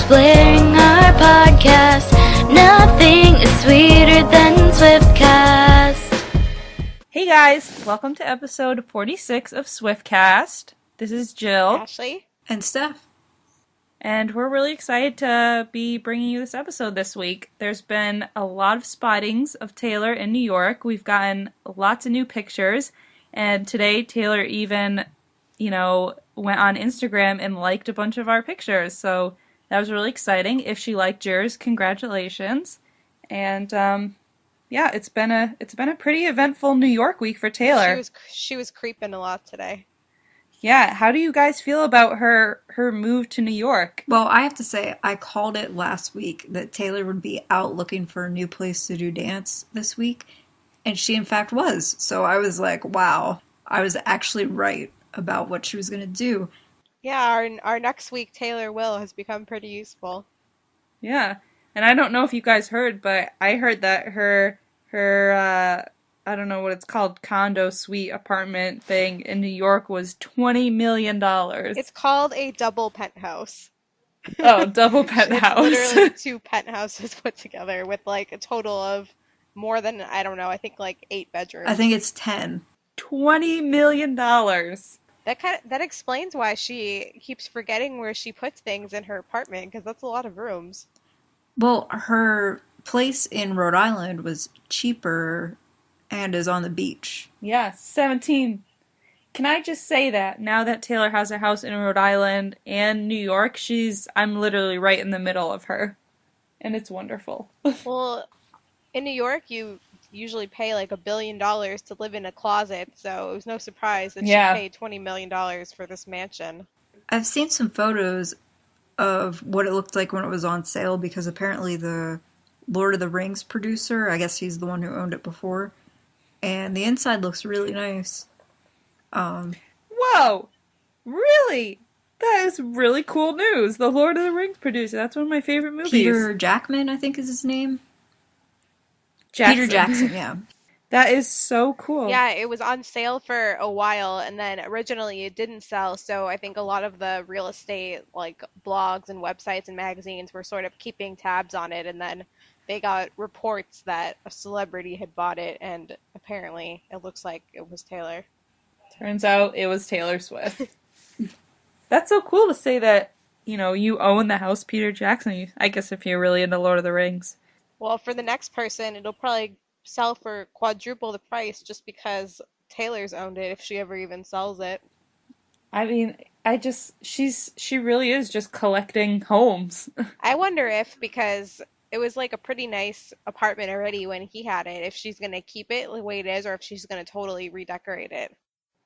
blaring our podcast. Nothing is sweeter than Swiftcast. Hey guys, welcome to episode 46 of Swiftcast. This is Jill. Ashley. And Steph. And we're really excited to be bringing you this episode this week. There's been a lot of spottings of Taylor in New York. We've gotten lots of new pictures. And today Taylor even, went on Instagram and liked a bunch of our pictures. So that was really exciting. If she liked yours, congratulations. And it's been a pretty eventful New York week for Taylor. She was creeping a lot today. Yeah, how do you guys feel about her move to New York? Well, I have to say, I called it last week that Taylor would be out looking for a new place to do dance this week, and she in fact was. So I was like, wow, I was actually right about what she was going to do. Yeah, our next week Taylor Will has become pretty useful. Yeah, and I don't know if you guys heard, but I heard that her I don't know what it's called, condo suite apartment thing in New York was $20 million. It's called a double penthouse. Oh, double penthouse. It's literally two penthouses put together with like a total of more than, I don't know, I think like 8 bedrooms. I think it's 10. $20 million. That explains why she keeps forgetting where she puts things in her apartment, because that's a lot of rooms. Well, her place in Rhode Island was cheaper and is on the beach. Yeah, 17. Can I just say that now that Taylor has a house in Rhode Island and New York, I'm literally right in the middle of her. And it's wonderful. Well, in New York, you usually pay like $1 billion to live in a closet, so it was no surprise that she paid $20 million for this mansion. I've seen some photos of what it looked like when it was on sale, because apparently the Lord of the Rings producer, I guess he's the one who owned it before, and the inside looks really nice. Whoa! Really? That is really cool news. The Lord of the Rings producer. That's one of my favorite movies. Peter Jackman, I think is his name. Jackson. Peter Jackson, yeah. That is so cool. Yeah, it was on sale for a while, and then originally it didn't sell, so I think a lot of the real estate, like blogs and websites and magazines, were sort of keeping tabs on it, and then they got reports that a celebrity had bought it, and apparently it looks like it was Taylor. Turns out it was Taylor Swift. That's so cool to say that, you own the house Peter Jackson. I guess if you're really into Lord of the Rings. Well, for the next person, it'll probably sell for quadruple the price just because Taylor's owned it, if she ever even sells it. I mean, she really is just collecting homes. I wonder if, because it was like a pretty nice apartment already when he had it, if she's going to keep it the way it is or if she's going to totally redecorate it.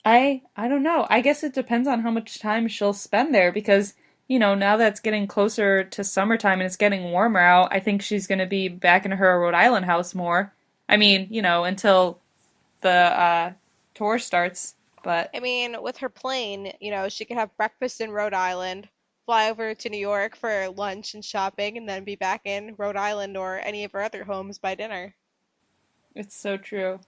I don't know. I guess it depends on how much time she'll spend there because, now that it's getting closer to summertime and it's getting warmer out, I think she's going to be back in her Rhode Island house more. I mean, until the tour starts, but... I mean, with her plane, she could have breakfast in Rhode Island, fly over to New York for lunch and shopping, and then be back in Rhode Island or any of her other homes by dinner. It's so true.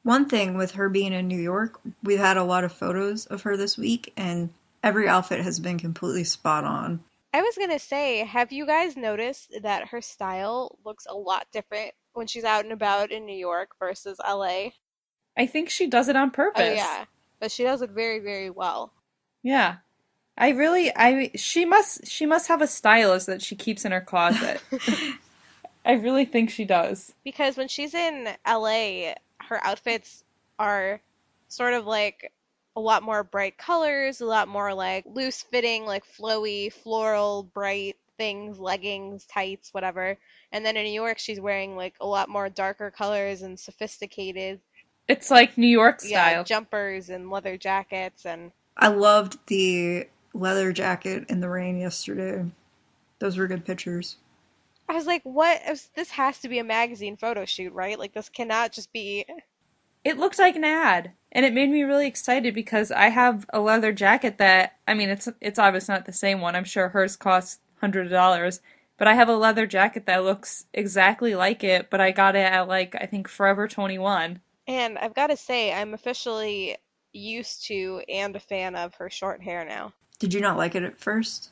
One thing with her being in New York, we've had a lot of photos of her this week, and every outfit has been completely spot on. I was going to say, have you guys noticed that her style looks a lot different when she's out and about in New York versus LA? I think she does it on purpose. Oh, yeah. But she does it very, very well. Yeah. She must have a stylist that she keeps in her closet. I really think she does. Because when she's in LA, her outfits are sort of like a lot more bright colors, a lot more like loose fitting, like flowy, floral, bright things, leggings, tights, whatever. And then in New York, she's wearing like a lot more darker colors and sophisticated. It's like New York style. Yeah, jumpers and leather jackets. And I loved the leather jacket in the rain yesterday. Those were good pictures. I was like, what? This has to be a magazine photo shoot, right? Like, this cannot just be... It looked like an ad, and it made me really excited because I have a leather jacket that, I mean, it's obviously not the same one. I'm sure hers costs $100, but I have a leather jacket that looks exactly like it, but I got it at, I think Forever 21. And I've got to say, I'm officially used to and a fan of her short hair now. Did you not like it at first?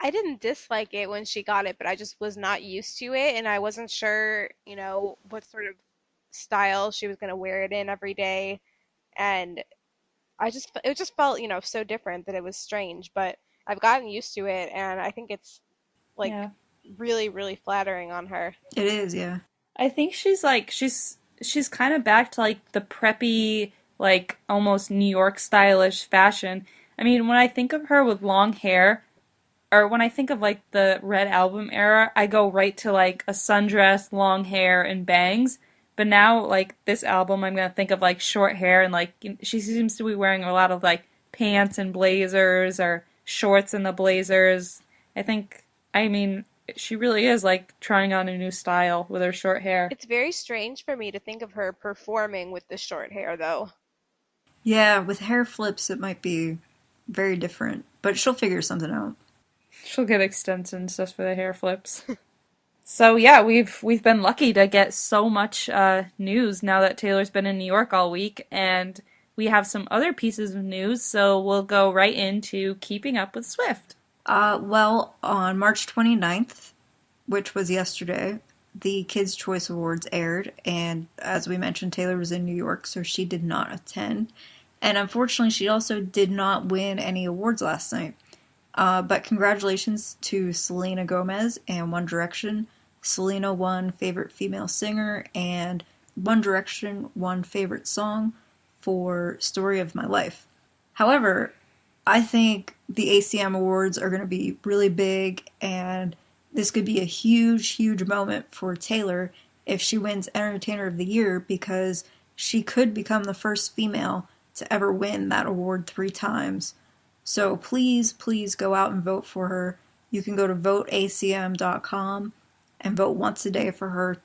I didn't dislike it when she got it, but I just was not used to it, and I wasn't sure, what sort of style she was going to wear it in every day. And it just felt, so different that it was strange, but I've gotten used to it, and I think it's like Yeah. really, really flattering on her. It is, yeah. I think she's kind of back to like the preppy, like almost New York stylish fashion. I mean, when I think of her with long hair, or when I think of like the Red Album era, I go right to like a sundress, long hair, and bangs. But now, like this album, I'm gonna think of like short hair and like she seems to be wearing a lot of like pants and blazers or shorts and the blazers. I think, I mean, she really is like trying on a new style with her short hair. It's very strange for me to think of her performing with the short hair, though. Yeah, with hair flips, it might be very different, but she'll figure something out. She'll get extensions just for the hair flips. So yeah, we've been lucky to get so much news now that Taylor's been in New York all week, and we have some other pieces of news. So we'll go right into keeping up with Swift. Well, on March 29th, which was yesterday, the Kids' Choice Awards aired, and as we mentioned, Taylor was in New York, so she did not attend. And unfortunately, she also did not win any awards last night. But congratulations to Selena Gomez and One Direction. Selena won Favorite Female Singer, and One Direction won Favorite Song for Story of My Life. However, I think the ACM Awards are going to be really big, and this could be a huge, huge moment for Taylor if she wins Entertainer of the Year, because she could become the first female to ever win that award 3 times. So please, please go out and vote for her. You can go to voteacm.com and vote once a day for her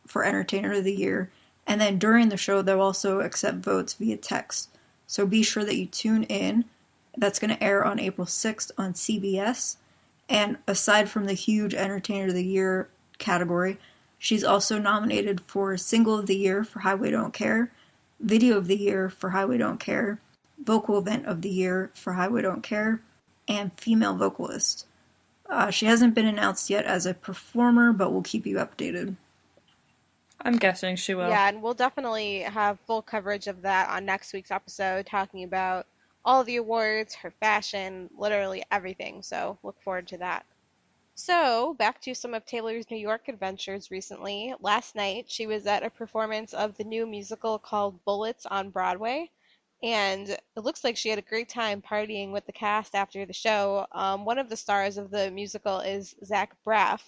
for Entertainer of the Year. And then during the show, they'll also accept votes via text. So be sure that you tune in. That's going to air on April 6th on CBS. And aside from the huge Entertainer of the Year category, she's also nominated for Single of the Year for Highway Don't Care, Video of the Year for Highway Don't Care, Vocal Event of the Year for Highway Don't Care, and Female Vocalist. She hasn't been announced yet as a performer, but we'll keep you updated. I'm guessing she will. Yeah, and we'll definitely have full coverage of that on next week's episode, talking about all the awards, her fashion, literally everything. So look forward to that. So, back to some of Taylor's New York adventures recently. Last night, she was at a performance of the new musical called Bullets on Broadway, and it looks like she had a great time partying with the cast after the show. One of the stars of the musical is Zach Braff.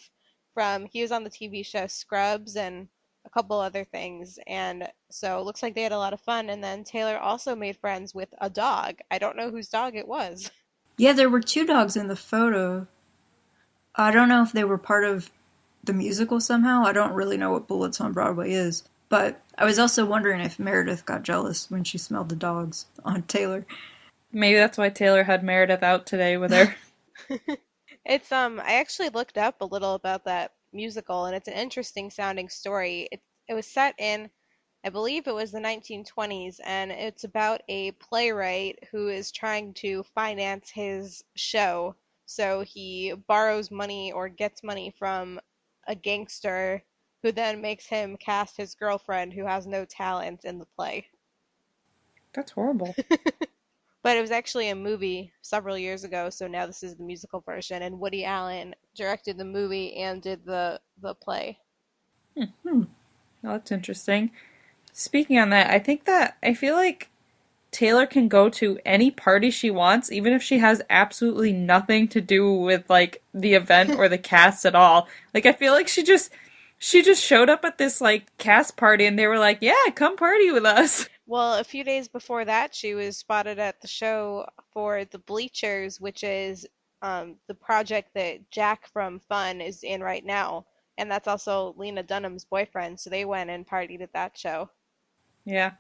He was on the TV show Scrubs and a couple other things, and so it looks like they had a lot of fun. And then Taylor also made friends with a dog. I don't know whose dog it was. Yeah, there were 2 dogs in the photo. I don't know if they were part of the musical somehow. I don't really know what Bullets on Broadway is. But I was also wondering if Meredith got jealous when she smelled the dogs on Taylor. Maybe that's why Taylor had Meredith out today with her. I actually looked up a little about that musical, and it's an interesting sounding story. It was set in, I believe it was the 1920s, and it's about a playwright who is trying to finance his show. So he borrows money or gets money from a gangster who then makes him cast his girlfriend who has no talent in the play. That's horrible. But it was actually a movie several years ago, so now this is the musical version, and Woody Allen directed the movie and did the play. Well, that's interesting. Speaking on that, I feel like Taylor can go to any party she wants, even if she has absolutely nothing to do with like the event or the cast at all. Like I feel like she just showed up at this like cast party and they were like, "Yeah, come party with us." Well, a few days before that, she was spotted at the show for The Bleachers, which is the project that Jack from Fun is in right now, and that's also Lena Dunham's boyfriend. So they went and partied at that show. Yeah.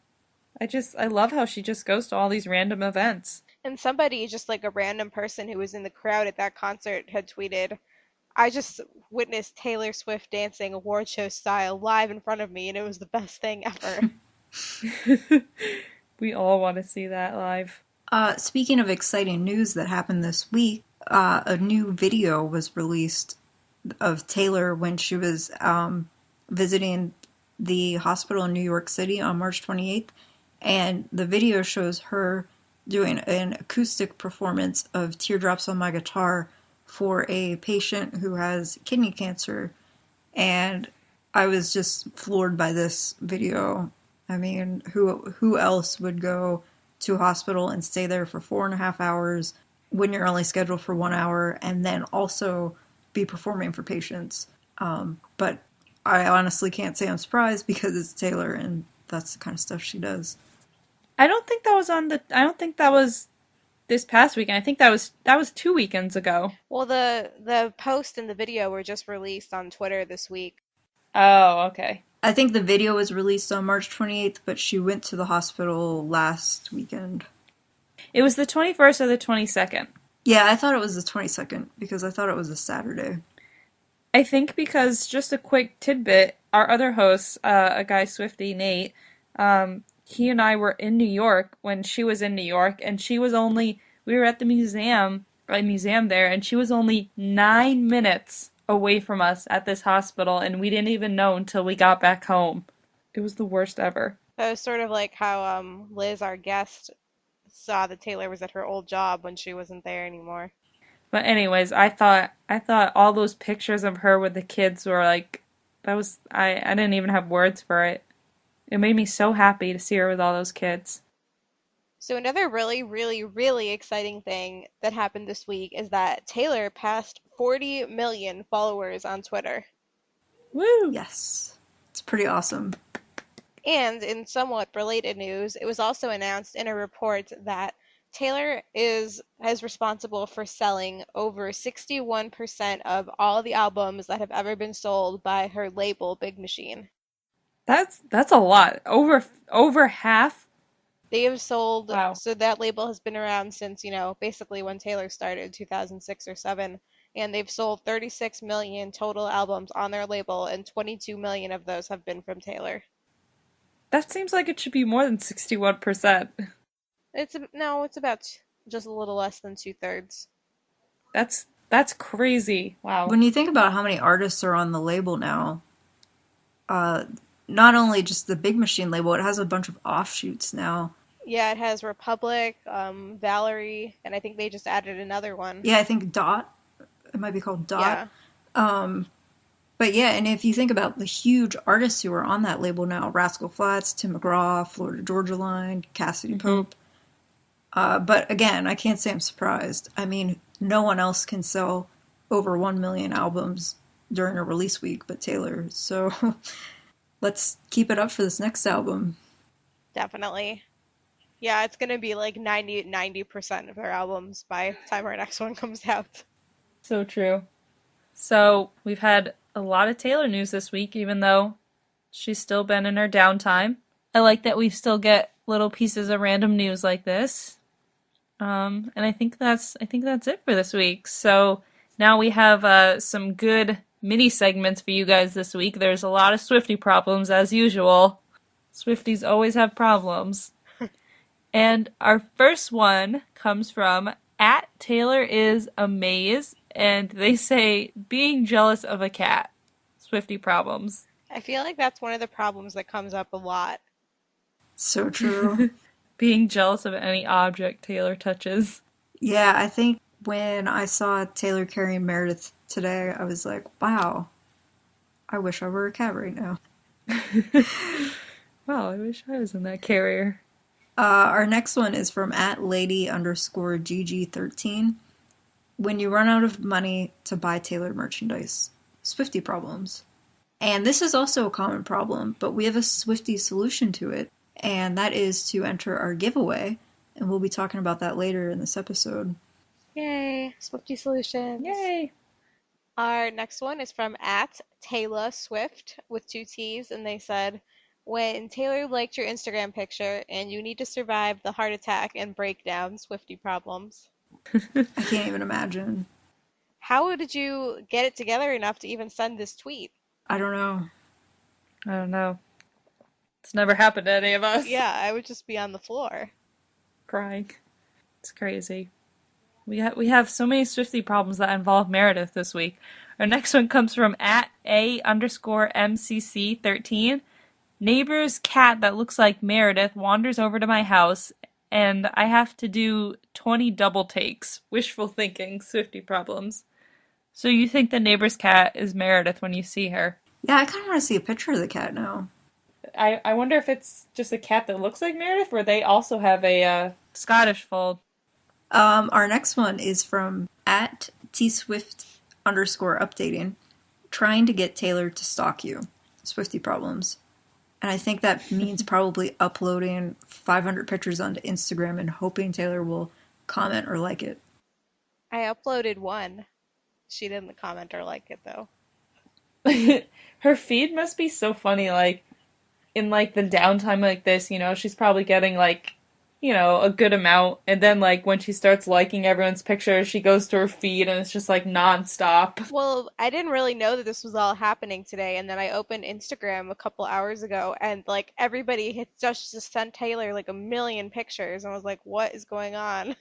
I love how she just goes to all these random events. And somebody, just like a random person who was in the crowd at that concert, had tweeted, "I just witnessed Taylor Swift dancing award show style live in front of me, and it was the best thing ever." We all want to see that live. Speaking of exciting news that happened this week, a new video was released of Taylor when she was visiting the hospital in New York City on March 28th. And the video shows her doing an acoustic performance of Teardrops on My Guitar for a patient who has kidney cancer. And I was just floored by this video. I mean, who else would go to a hospital and stay there for 4.5 hours when you're only scheduled for 1 hour, and then also be performing for patients? But I honestly can't say I'm surprised because it's Taylor and that's the kind of stuff she does. I don't think that was this past weekend. I think that was 2 weekends ago. Well, the post and the video were just released on Twitter this week. Oh, okay. I think the video was released on March 28th, but she went to the hospital last weekend. It was the 21st or the 22nd. Yeah, I thought it was the 22nd because I thought it was a Saturday. I think because, just a quick tidbit, our other host, a guy, Swifty Nate, he and I were in New York when she was in New York, and we were at the museum there, and she was only 9 minutes away from us at this hospital, and we didn't even know until we got back home. It was the worst ever. That was sort of like how Liz, our guest, saw that Taylor was at her old job when she wasn't there anymore. But anyways, I thought all those pictures of her with the kids were like, I didn't even have words for it. It made me so happy to see her with all those kids. So another really, really, really exciting thing that happened this week is that Taylor passed 40 million followers on Twitter. Woo! Yes. It's pretty awesome. And in somewhat related news, it was also announced in a report that Taylor is responsible for selling over 61% of all the albums that have ever been sold by her label, Big Machine. That's a lot. Over half. They have sold, Wow. So that label has been around since, basically when Taylor started, 2006 or 7, and they've sold 36 million total albums on their label, and 22 million of those have been from Taylor. That seems like it should be more than 61%. It's about just a little less than 2/3. That's crazy. Wow. When you think about how many artists are on the label now, not only just the Big Machine label, it has a bunch of offshoots now. Yeah, it has Republic, Valerie, and I think they just added another one. Yeah, I think Dot. It might be called Dot. Yeah. But yeah, and if you think about the huge artists who are on that label now, Rascal Flatts, Tim McGraw, Florida Georgia Line, Cassidy Pope. But again, I can't say I'm surprised. I mean, no one else can sell over 1 million albums during a release week but Taylor. So let's keep it up for this next album. Definitely. Yeah, it's going to be like 90% of her albums by the time our next one comes out. So true. So we've had a lot of Taylor news this week, even though she's still been in her downtime. I like that we still get little pieces of random news like this. And I think that's it for this week. So now we have some good mini segments for you guys this week. There's a lot of Swiftie problems as usual. Swifties always have problems. And our first one comes from @TaylorIsAmaze, and they say being jealous of a cat. Swiftie problems. I feel like that's one of the problems that comes up a lot. So true. Being jealous of any object Taylor touches. Yeah, I think when I saw Taylor carrying Meredith today, I was like, wow, I wish I were a cat right now. Wow, I wish I was in that carrier. Our next one is from @lady_GG13. When you run out of money to buy Taylor merchandise. Swiftie problems. And this is also a common problem, but we have a Swiftie solution to it, and that is to enter our giveaway, and we'll be talking about that later in this episode. Yay, Swiftie Solutions. Yay! Our next one is from @TaylorSwift with 2 T's, and they said, when Taylor liked your Instagram picture and you need to survive the heart attack and breakdown, Swiftie problems. I can't even imagine. How did you get it together enough to even send this tweet? I don't know. I don't know. It's never happened to any of us. Yeah, I would just be on the floor. Crying. It's crazy. We have so many Swiftie problems that involve Meredith this week. Our next one comes from @A_MCC13. Neighbor's cat that looks like Meredith wanders over to my house, and I have to do 20 double takes. Wishful thinking, Swiftie problems. So you think the neighbor's cat is Meredith when you see her? Yeah, I kind of want to see a picture of the cat now. I wonder if it's just a cat that looks like Meredith, or they also have a Scottish fold. Our next one is from @tswift_updating. Trying to get Taylor to stalk you. Swiftie problems. And I think that means probably uploading 500 pictures onto Instagram and hoping Taylor will comment or like it. I uploaded one. She didn't comment or like it though. Her feed must be so funny, like, in, like, the downtime like this, you know, she's probably getting, like, you know, a good amount, and then, like, when she starts liking everyone's pictures, she goes to her feed, and it's just, like, non-stop. Well, I didn't really know that this was all happening today, and then I opened Instagram a couple hours ago, and like everybody had just sent Taylor like a million pictures, and I was like, what is going on?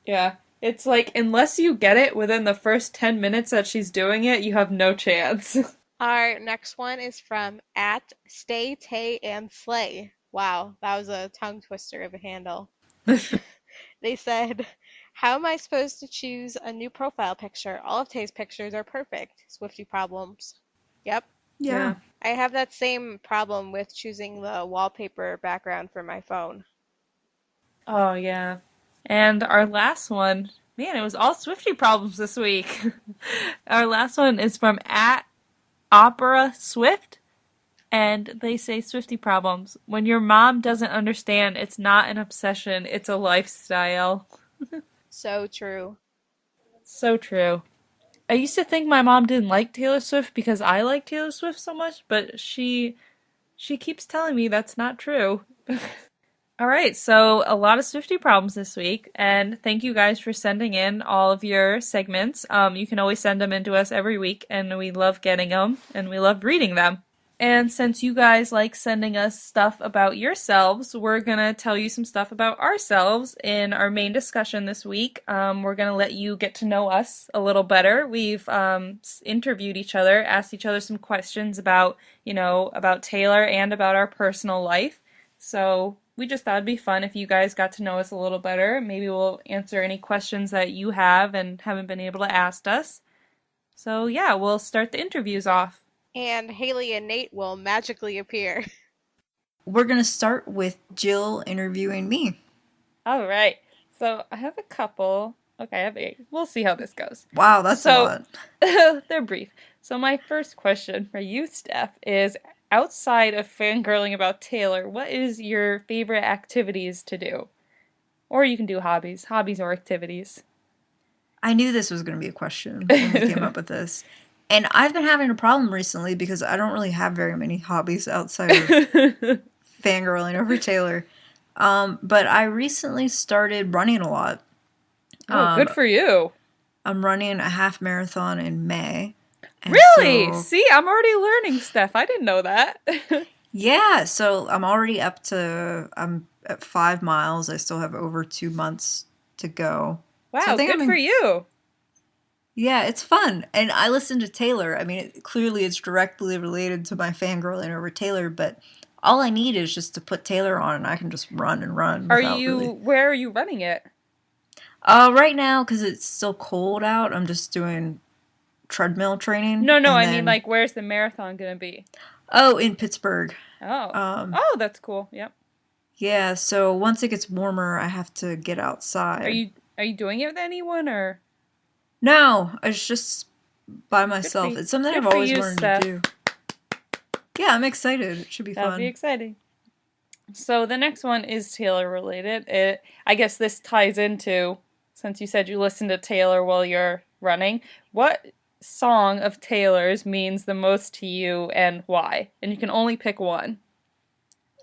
Yeah. It's like, unless you get it within the first 10 minutes that she's doing it, you have no chance. Our next one is from @StayTayAndSlay. Wow, that was a tongue twister of a handle. They said, how am I supposed to choose a new profile picture? All of Tay's pictures are perfect. Swiftie problems. Yep. Yeah. I have that same problem with choosing the wallpaper background for my phone. Oh, yeah. And our last one, man, it was all Swiftie problems this week. Our last one is from @OperaSwift, and they say Swiftie problems. When your mom doesn't understand, it's not an obsession, it's a lifestyle. So true. So true. I used to think my mom didn't like Taylor Swift because I like Taylor Swift so much, but she keeps telling me that's not true. All right, so a lot of Swiftie problems this week, and thank you guys for sending in all of your segments. You can always send them in to us every week, and we love getting them, and we love reading them. And since you guys like sending us stuff about yourselves, we're going to tell you some stuff about ourselves in our main discussion this week. We're going to let you get to know us a little better. We've interviewed each other, asked each other some questions about, you know, about Taylor and about our personal life. So we just thought it'd be fun if you guys got to know us a little better. Maybe we'll answer any questions that you have and haven't been able to ask us. So yeah, we'll start the interviews off. And Haley and Nate will magically appear. We're going to start with Jill interviewing me. All right. So I have a couple. Okay, I have 8. We'll see how this goes. Wow, that's a lot. They're brief. So my first question for you, Steph, is outside of fangirling about Taylor, what is your favorite activities to do? Or you can do hobbies or activities. I knew this was going to be a question when we came up with this. And I've been having a problem recently because I don't really have very many hobbies outside of fangirling over Taylor. But I recently started running a lot. Oh, good for you. I'm running a half marathon in May. Really? So, see, I'm already learning, Steph. I didn't know that. Yeah, so I'm already I'm at 5 miles. I still have over 2 months to go. Wow, so good for you. Yeah, it's fun. And I listen to Taylor. I mean, clearly it's directly related to my fangirling over Taylor, but all I need is just to put Taylor on and I can just run and run. Where are you running it? Right now, because it's still cold out, I'm just doing treadmill training. No, I mean, like, where's the marathon going to be? Oh, in Pittsburgh. Oh, that's cool. Yep. Yeah, so once it gets warmer, I have to get outside. Are you doing it with anyone, or? No, it's just by myself. It's something I've always wanted to do. Yeah, I'm excited. It should be fun. That'll be exciting. So the next one is Taylor related. I guess this ties into, since you said you listen to Taylor while you're running, what song of Taylor's means the most to you and why? And you can only pick one.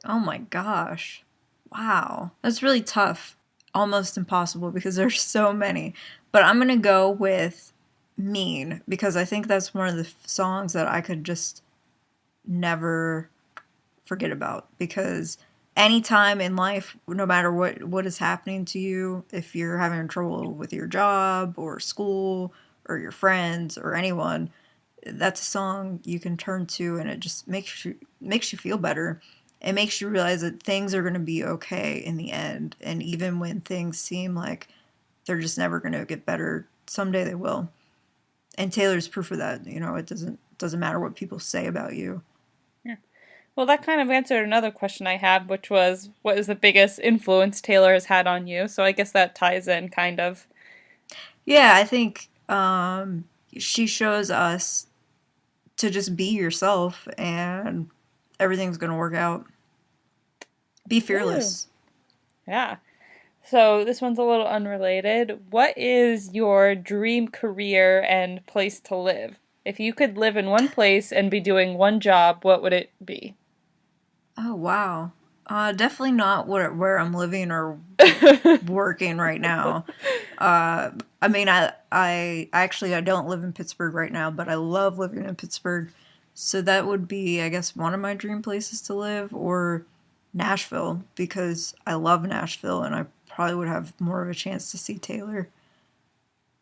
Oh my gosh. Wow. That's really tough. Almost impossible because there's so many. But I'm going to go with Mean because I think that's one of the songs that I could just never forget about because anytime in life, no matter what is happening to you, if you're having trouble with your job or school or your friends or anyone, that's a song you can turn to, and it just makes you feel better. It makes you realize that things are going to be okay in the end, and even when things seem like they're just never going to get better, someday they will. And Taylor's proof of that. You know, it doesn't matter what people say about you. Yeah. Well, that kind of answered another question I had, which was, what is the biggest influence Taylor has had on you? So I guess that ties in, kind of. Yeah, I think she shows us to just be yourself, and everything's going to work out. Be fearless. Yeah. So this one's a little unrelated. What is your dream career and place to live? If you could live in one place and be doing one job, what would it be? Oh, wow. Definitely not where I'm living or working right now. I mean, I actually don't live in Pittsburgh right now, but I love living in Pittsburgh. So that would be, I guess, one of my dream places to live, or Nashville, because I love Nashville and I probably would have more of a chance to see Taylor.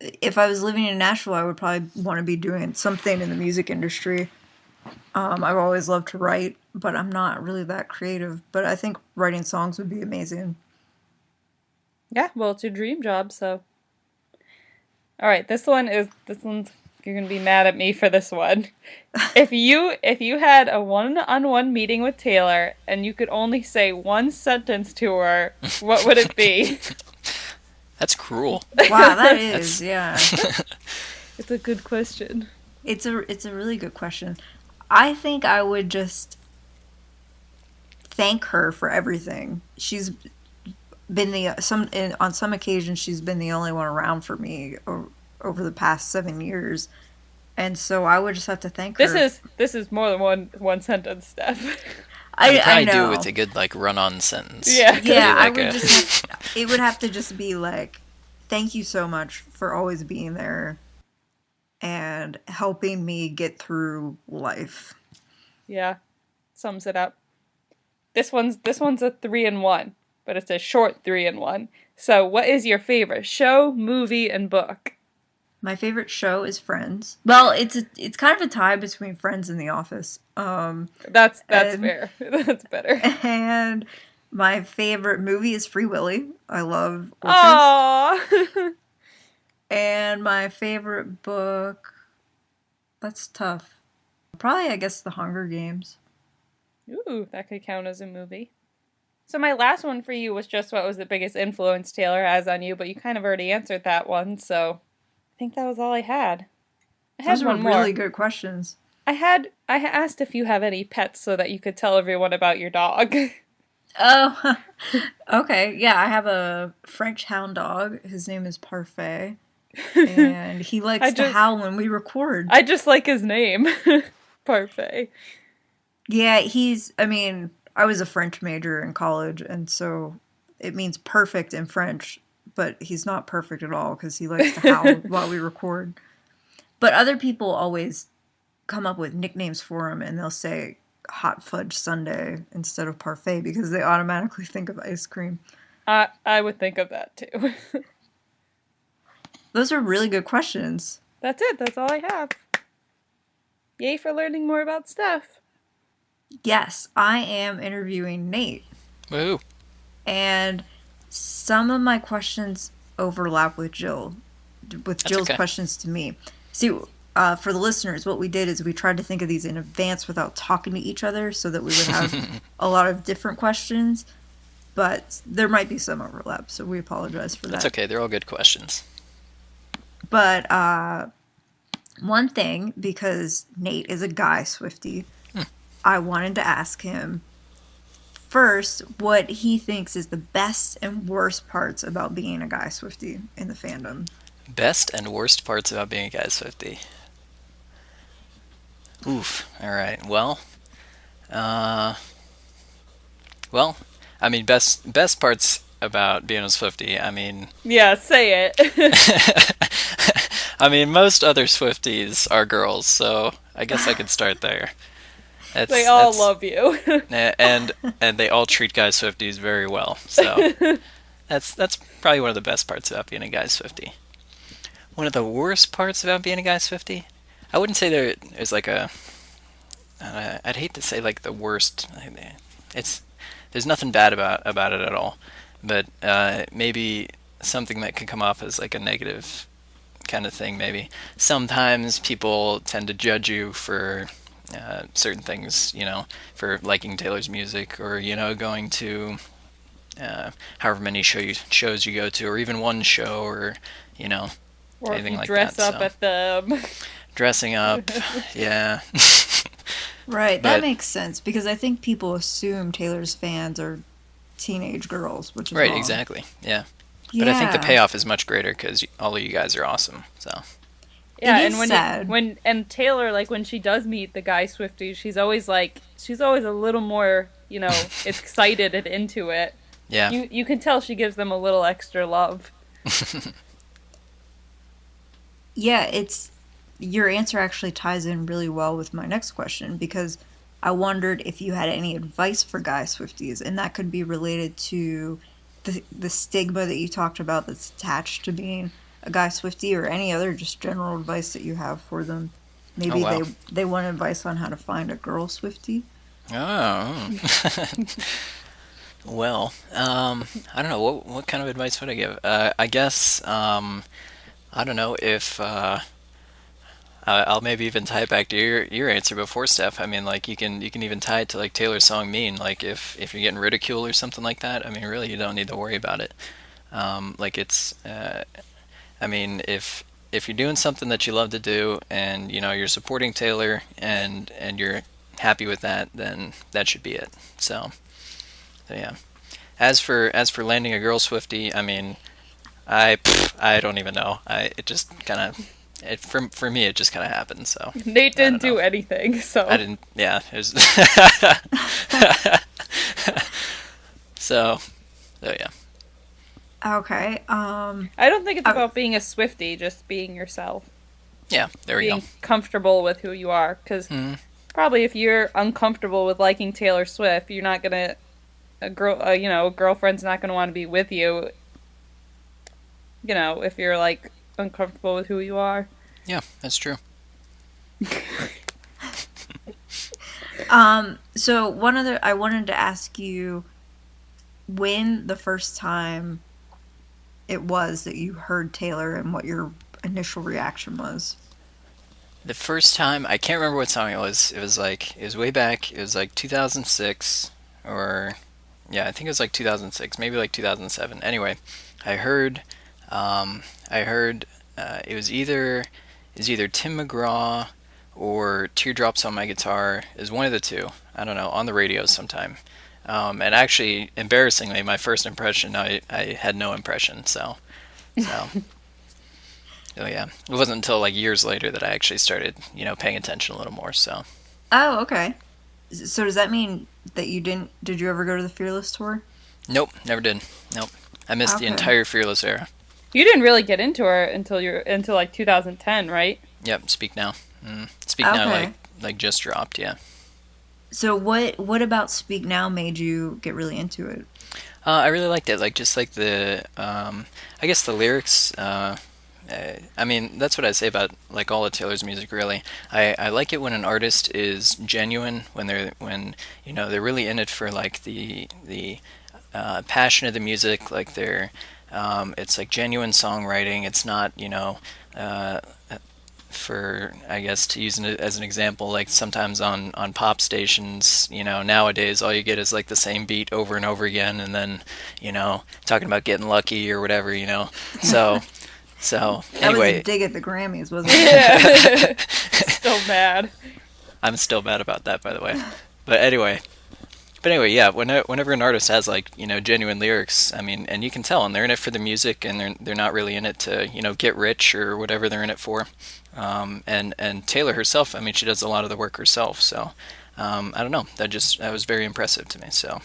If I was living in Nashville, I would probably want to be doing something in the music industry. I've always loved to write, but I'm not really that creative. But I think writing songs would be amazing. Yeah, well, it's your dream job, so. All right, this one's, you're going to be mad at me for this one. If you had a one-on-one meeting with Taylor and you could only say one sentence to her, what would it be? That's cruel. Wow, that is, yeah. It's a good question. It's a really good question. I think I would just thank her for everything. She's been on some occasions she's been the only one around for me over the past 7 years, and so I would just have to thank her. This is more than one sentence, Steph. I know. do with a good run-on sentence. Yeah, I would it would have to just be like, thank you so much for always being there and helping me get through life. Yeah, sums it up. This one's a 3-in-1, but it's a short 3-in-1. So, what is your favorite show, movie, and book? My favorite show is Friends. Well, it's kind of a tie between Friends and The Office. That's fair. That's better. And my favorite movie is Free Willy. I love orphans. Aww. And my favorite book, that's tough. Probably, I guess, The Hunger Games. Ooh, that could count as a movie. So my last one for you was just what was the biggest influence Taylor has on you, but you kind of already answered that one, so I think that was all I had. I had Those one were more. really good questions. I asked if you have any pets so that you could tell everyone about your dog. Oh, okay. Yeah, I have a French hound dog. His name is Parfait. And he likes to howl when we record. I just like his name. Parfait. Yeah, I was a French major in college, and so it means perfect in French, but he's not perfect at all because he likes to howl while we record. But other people always come up with nicknames for him, and they'll say Hot Fudge Sundae instead of Parfait because they automatically think of ice cream. I would think of that too. Those are really good questions. That's it. That's all I have. Yay for learning more about Steph. Yes, I am interviewing Nate. Woohoo. And some of my questions overlap with Jill's questions to me. See, for the listeners, what we did is we tried to think of these in advance without talking to each other so that we would have a lot of different questions. But there might be some overlap, so we apologize for that. That's okay. They're all good questions. But one thing, because Nate is a guy Swiftie, I wanted to ask him first what he thinks is the best and worst parts about being a guy Swiftie in the fandom. Best and worst parts about being a guy Swiftie. Oof. All right. Well, I mean, best parts about being a Swiftie. I mean, yeah, say it. I mean, most other Swifties are girls, so I guess I could start there. They all that's love you. and they all treat Guy Swifties very well. So that's probably one of the best parts about being a Guy Swiftie. One of the worst parts about being a Guy Swiftie, I wouldn't say there's like a. I'd hate to say like the worst. It's there's nothing bad about it at all, but maybe something that could come off as like a negative kind of thing. Maybe sometimes people tend to judge you for certain things, for liking Taylor's music, or going to however many shows you go to, or even one show, or Or if anything you like dress that. up So at them. dressing up, yeah. Right, that But makes sense because I think people assume Taylor's fans are teenage girls, which is right, wrong. exactly, yeah. But I think the payoff is much greater because all of you guys are awesome. So Yeah, It and is sad. when Taylor, like, when she does meet the Guy Swifties, she's always a little more, excited and into it. yeah, You can tell she gives them a little extra love. Yeah, your answer actually ties in really well with my next question because I wondered if you had any advice for Guy Swifties, and that could be related to the stigma that you talked about that's attached to being a Guy Swiftie, or any other just general advice that you have for them. Maybe wow. they want advice on how to find a girl Swiftie. Oh. Well, I don't know. What kind of advice would I give? I guess, I don't know if I'll maybe even tie it back to your answer before, Steph. I mean, like you can even tie it to like Taylor's song "Mean." Like if you're getting ridiculed or something like that, I mean, really, you don't need to worry about it. Like it's, I mean, if you're doing something that you love to do, and you're supporting Taylor, and you're happy with that, then that should be it. So yeah. As for landing a girl Swiftie, I mean, I don't even know. It just kind of for me it just kind of happened. So Nate I didn't don't know. do anything, so I didn't. Yeah. It was so yeah. Okay. I don't think it's about being a Swiftie, just being yourself, Yeah. There we go. being comfortable with who you are. Because probably if you're uncomfortable with liking Taylor Swift, you're not gonna a girlfriend's not gonna want to be with you. If you're like uncomfortable with who you are. Yeah, that's true. So I wanted to ask you when the first time it was that you heard Taylor and what your initial reaction was. The first time, I can't remember what song it was. It was way back. It was like 2006, or yeah, I think it was like 2006, maybe like 2007. Anyway, I heard it was either Tim McGraw or Teardrops on My Guitar. Is one of the two. I don't know, on the radio sometime. And actually, embarrassingly, my first impression, I had no impression. So oh yeah, it wasn't until like years later that I actually started, paying attention a little more. So Oh, okay. So does that mean that you didn't? Did you ever go to the Fearless tour? nope, never did. Nope, I missed the Okay. entire Fearless era. You didn't really get into her until like 2010, right? Yep, Speak Now. Speak Now Okay. like just dropped. Yeah. So what about Speak Now made you get really into it? I really liked it. Like just like the, I guess the lyrics. I mean, that's what I say about like all of Taylor's music. Really, I like it when an artist is genuine, when they're really in it for like the passion of the music. Like it's like genuine songwriting. It's not for, I guess, to use it as an example, like sometimes on pop stations, nowadays all you get is like the same beat over and over again, and then talking about getting lucky or whatever, so That was anyway, a dig at the Grammys, wasn't it? Still mad. I'm still mad about that, by the way. But anyway, yeah. Whenever an artist has like genuine lyrics, I mean, and you can tell, and they're in it for the music, and they're not really in it to get rich or whatever they're in it for. And Taylor herself, I mean, she does a lot of the work herself. So I don't know. That was very impressive to me. So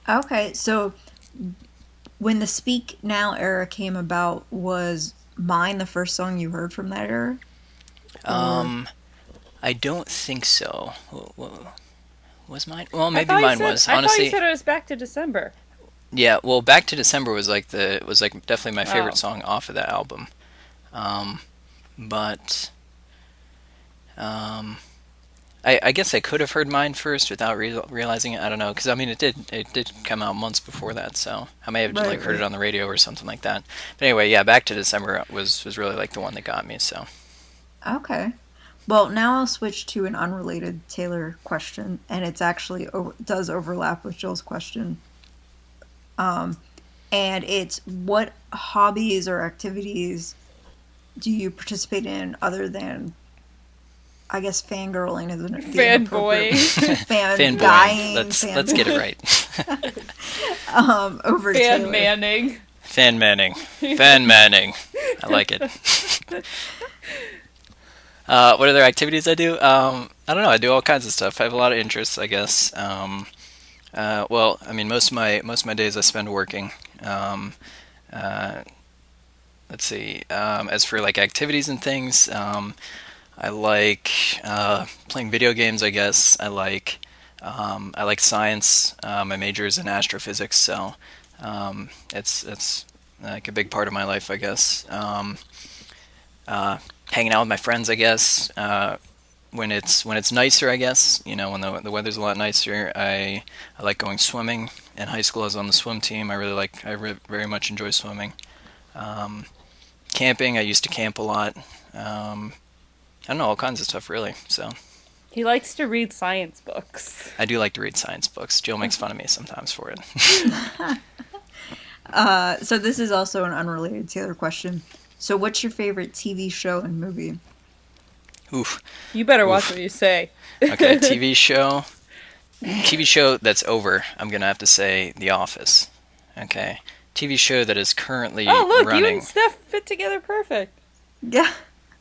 Okay, so when the Speak Now era came about, was Mine the first song you heard from that era? I don't think so. Was mine? Well, I maybe thought you mine said- was. I thought Honestly, you said it was Back to December. yeah. Well, Back to December was like definitely my favorite Oh. song off of that album. But I guess I could have heard mine first without realizing it. I don't know, because I mean it did come out months before that, so I may have just like heard it on the radio or something like that. But anyway, yeah, Back to December was really like the one that got me. So Okay. Well, now I'll switch to an unrelated Taylor question, and it's actually does overlap with Jill's question. And it's, what hobbies or activities do you participate in other than, I guess, fangirling isn't the Fanboying. Fanboying. Let's get it right. Over Fan Taylor. Manning. Fan Manning. Fan Manning. I like it. What other activities I do? I don't know. I do all kinds of stuff. I have a lot of interests, I guess. Well, I mean, most of my days I spend working. Let's see. As for like activities and things, I like playing video games, I guess. I like science. My major is in astrophysics, so it's like a big part of my life, I guess. Hanging out with my friends, I guess. When it's nicer, I guess. You know, when the weather's a lot nicer, I like going swimming. In high school, I was on the swim team. I very much enjoy swimming. Camping, I used to camp a lot. I don't know, all kinds of stuff, really. So He likes to read science books. I do like to read science books. Jill makes fun of me sometimes for it. So this is also an unrelated Taylor question. So what's your favorite TV show and movie? Oof. You better watch what you say. Okay, TV show that's over. I'm gonna have to say The Office. Okay, TV show that is currently Oh, look, running. you and Steph fit together perfect. Yeah.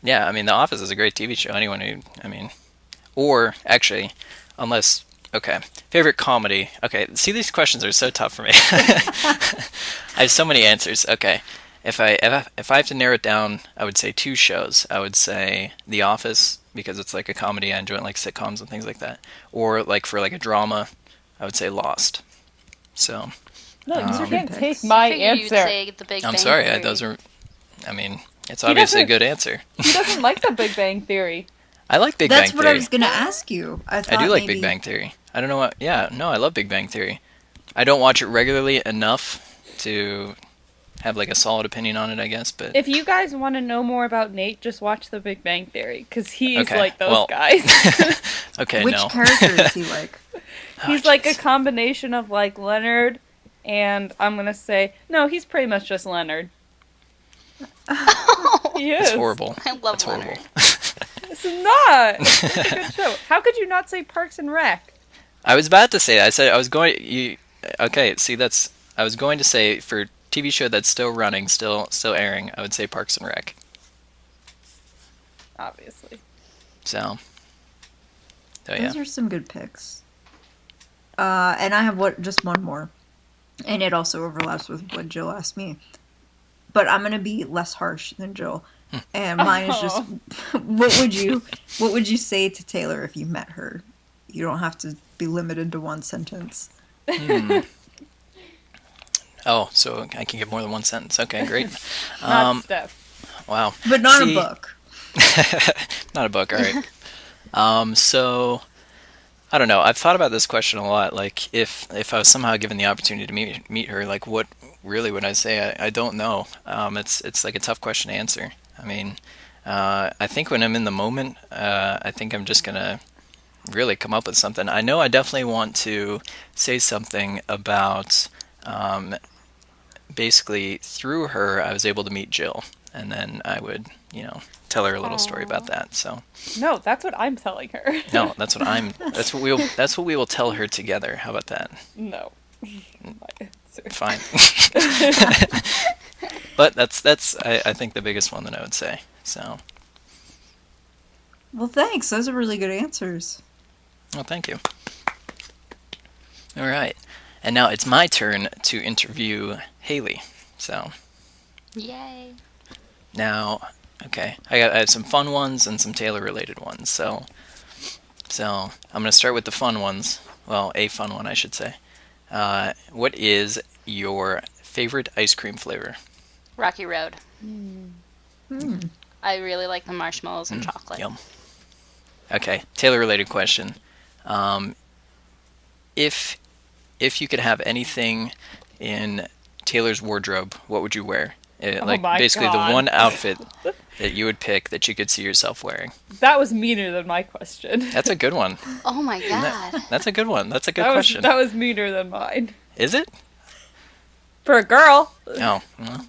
Yeah, I mean, The Office is a great TV show. Anyone who, I mean, or actually, unless, okay, favorite comedy. Okay, see, these questions are so tough for me. I have so many answers. Okay, if I have to narrow it down, I would say two shows. I would say The Office, because it's like a comedy. I enjoy it, like sitcoms and things like that. Or like for like a drama, I would say Lost. So No, you can't picks. take my Figured you'd answer. say The Big I'm Bang sorry. Theory. Those are, I mean, it's obviously a doesn't- good answer. He doesn't like The Big Bang Theory. I like Big That's Bang what Theory. I was going to ask you. I I do like maybe... Big Bang Theory. I don't know what. Yeah, no, I love Big Bang Theory. I don't watch it regularly enough to have like a solid opinion on it, I guess. But If you guys want to know more about Nate, just watch The Big Bang Theory, because he's Okay, like those well- guys. okay, Which no. character is he like? He's like a combination of like Leonard, and I'm gonna say no, he's pretty much just Leonard. He is. It's horrible. I love It's Leonard. horrible. It's not. It's a good show. How could you not say Parks and Rec? I was about to say. I said I was going. You okay? See, that's. I was going to say for TV show that's still running, still airing. I would say Parks and Rec. Obviously. So yeah. Those are some good picks. And I have just one more. And it also overlaps with what Jill asked me. But I'm going to be less harsh than Jill. And mine is just, what would you say to Taylor if you met her? You don't have to be limited to one sentence. Oh, so I can get more than one sentence. Okay, great. Not Steph. Wow. But not See- a book. Not a book, all right. So I don't know. I've thought about this question a lot. Like, if I was somehow given the opportunity to meet her, like, what really would I say? I don't know. It's like a tough question to answer. I mean, I think when I'm in the moment, I think I'm just gonna really come up with something. I know I definitely want to say something about. Basically, through her, I was able to meet Jill, and then I would, tell her a little story about that. So. No, that's what I'm telling her. No, that's what we will tell her together. How about that? No. My answer. Fine. But that's I think the biggest one that I would say. So, Well, thanks. Those are really good answers. well, thank you. All right. And now it's my turn to interview Haley. So, Yay. now, okay, I have some fun ones and some Taylor related ones. So I'm going to start with the fun ones. Well, a fun one, I should say. What is your favorite ice cream flavor? Rocky Road. Hmm. I really like the marshmallows and chocolate. Yum. Okay, Taylor-related question. Um, if you could have anything in Taylor's wardrobe, what would you wear? Like my basically God. the one outfit that you would pick that you could see yourself wearing. That was meaner than my question. That's a good one. Oh my god. That's a good one. That's a good That question. that was meaner than mine. Is it? For a girl. Oh. Well.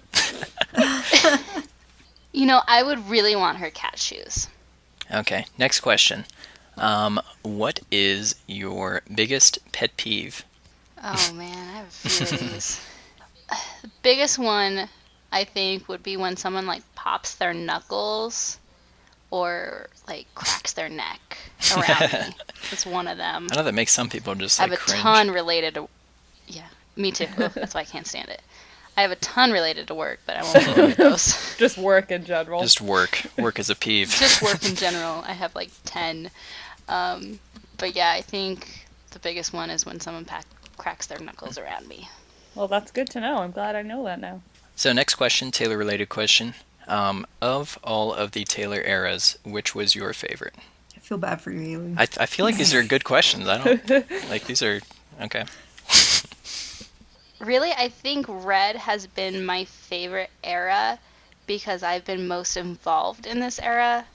You know, I would really want her cat shoes. Okay. Next question. What is your biggest pet peeve? Oh man, I have a few of these. The biggest one, I think, would be when someone like pops their knuckles or like cracks their neck around me. It's one of them. I know that makes some people just I have like a cringe. ton related to. Yeah, me too. That's why I can't stand it. I have a ton related to work, but I won't go into those. Just work in general. Just work. Work is a peeve. Just work in general. I have like 10. But yeah, I think the biggest one is when someone cracks their knuckles around me. Well, that's good to know. I'm glad I know that now. So next question, Taylor-related question. Of all of the Taylor eras, which was your favorite? I feel bad for you, Haley. I feel like these are good questions. I don't like these are okay. Really, I think red has been my favorite era because I've been most involved in this era,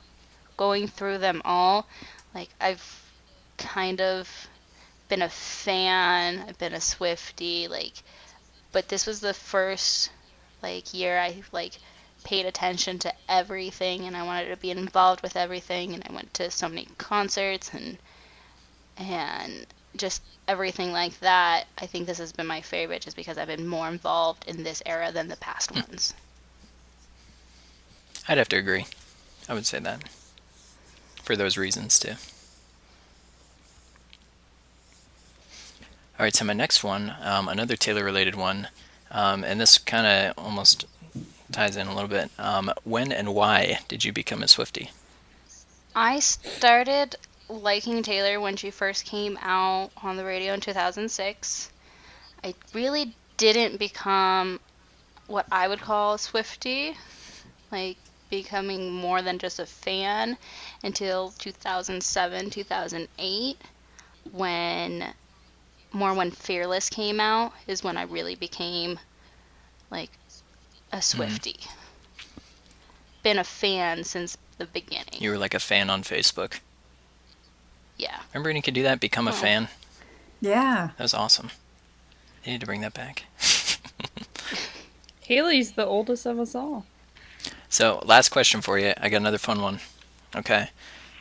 going through them all. Like, I've kind of been a fan, I've been a Swiftie, like, but this was the first, like, year I, like, paid attention to everything, and I wanted to be involved with everything, and I went to so many concerts, and just everything like that. I think this has been my favorite just because I've been more involved in this era than the past ones. I'd have to agree. I would say that. For those reasons too. Alright, so my next one, another Taylor related one, and this kind of almost ties in a little bit. When and why did you become a Swiftie? I started liking Taylor when she first came out on the radio in 2006. I really didn't become what I would call a Swiftie, like becoming more than just a fan, until 2007, 2008, when Fearless came out is when I really became like a Swiftie. Been a fan since the beginning. You were like a fan on Facebook. Yeah. Remember when you could do that? Become a fan? Yeah. That was awesome. They need to bring that back. Haley's the oldest of us all. So, last question for you. I got another fun one. Okay.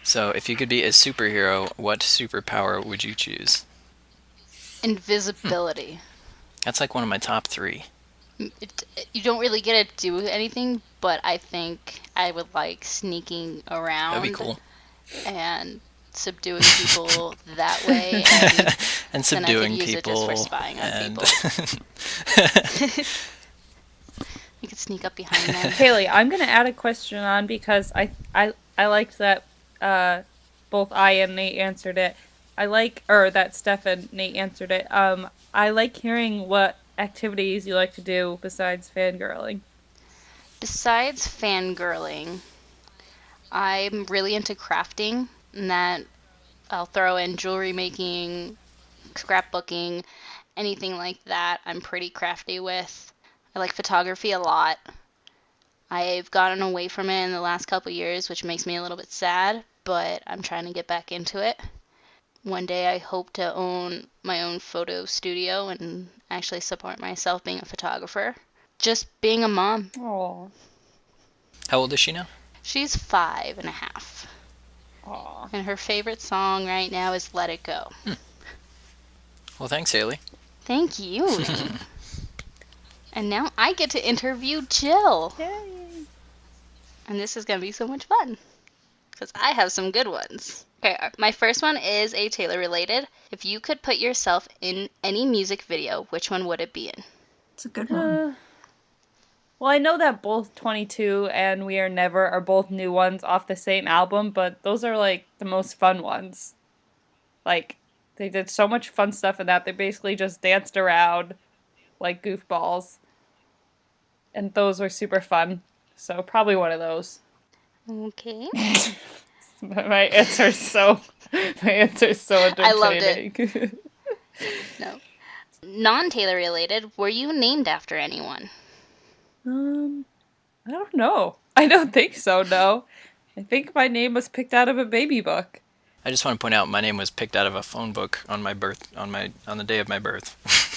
So, if you could be a superhero, what superpower would you choose? Invisibility. That's like one of my top 3. You don't really get to do anything, but I think I would like sneaking around. That'd be cool. And subduing people that way. And subduing then I could use people. it just for spying on and people. You could sneak up behind them. Haley, I'm going to add a question on because I liked that both I and Nate answered it. That Steph and Nate answered it. I like hearing what activities you like to do besides fangirling. Besides fangirling, I'm really into crafting, and that I'll throw in jewelry making, scrapbooking, anything like that I'm pretty crafty with. I like photography a lot. I've gotten away from it in the last couple years, which makes me a little bit sad, but I'm trying to get back into it. One day I hope to own my own photo studio and actually support myself being a photographer. Just being a mom. Aww. How old is she now? She's 5.5. Aww. And her favorite song right now is Let It Go. Well, thanks, Haley. Thank you. And now I get to interview Jill. Yay. And this is going to be so much fun. Because I have some good ones. Okay, my first one is a Taylor related. If you could put yourself in any music video, which one would it be in? It's a good one. Well, I know that both 22 and We Are Never are both new ones off the same album, but those are like the most fun ones. Like, They did so much fun stuff in that. They basically just danced around like goofballs. And those were super fun. So probably one of those. Okay. My answer's so I loved it. entertaining. No. Non-Taylor related, were you named after anyone? I don't know. I don't think so, no. I think my name was picked out of a baby book. I just want to point out my name was picked out of a phone book on the day of my birth.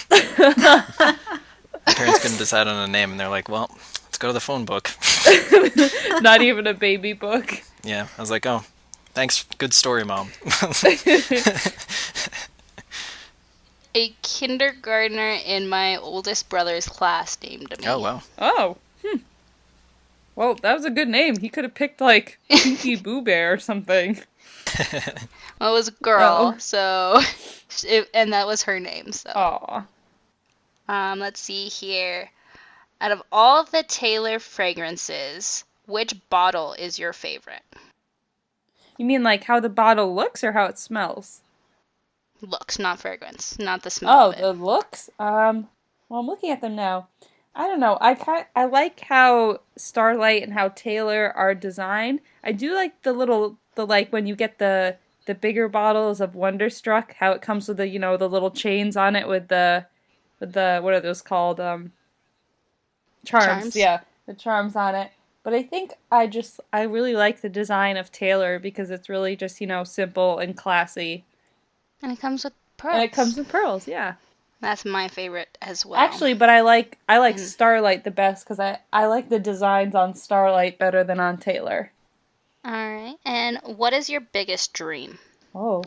My parents couldn't decide on a name, and they're like, "Well, let's go to the phone book." Not even a baby book. Yeah, I was like, "Oh, thanks, good story, Mom." A kindergartner in my oldest brother's class named me. Oh wow. Oh. Well, that was a good name. He could have picked, like, Pinky Boo Bear or something. Well, it was a girl, Oh. so... and that was her name, so... Aw. Let's see here. Out of all the Taylor fragrances, which bottle is your favorite? You mean, like, how the bottle looks or how it smells? Looks, not fragrance, not the smell Oh, of it. the looks? Well, I'm looking at them now. I don't know. I like how Starlight and how Taylor are designed. I do like the like when you get the bigger bottles of Wonderstruck, how it comes with the, the little chains on it with the what are those called? Charms. Yeah, the charms on it. But I think I really like the design of Taylor because it's really just, simple and classy. And it comes with pearls. And it comes with pearls, yeah. That's my favorite as well. Actually, but I like Starlight the best because I like the designs on Starlight better than on Taylor. Alright, and what is your biggest dream? Oh.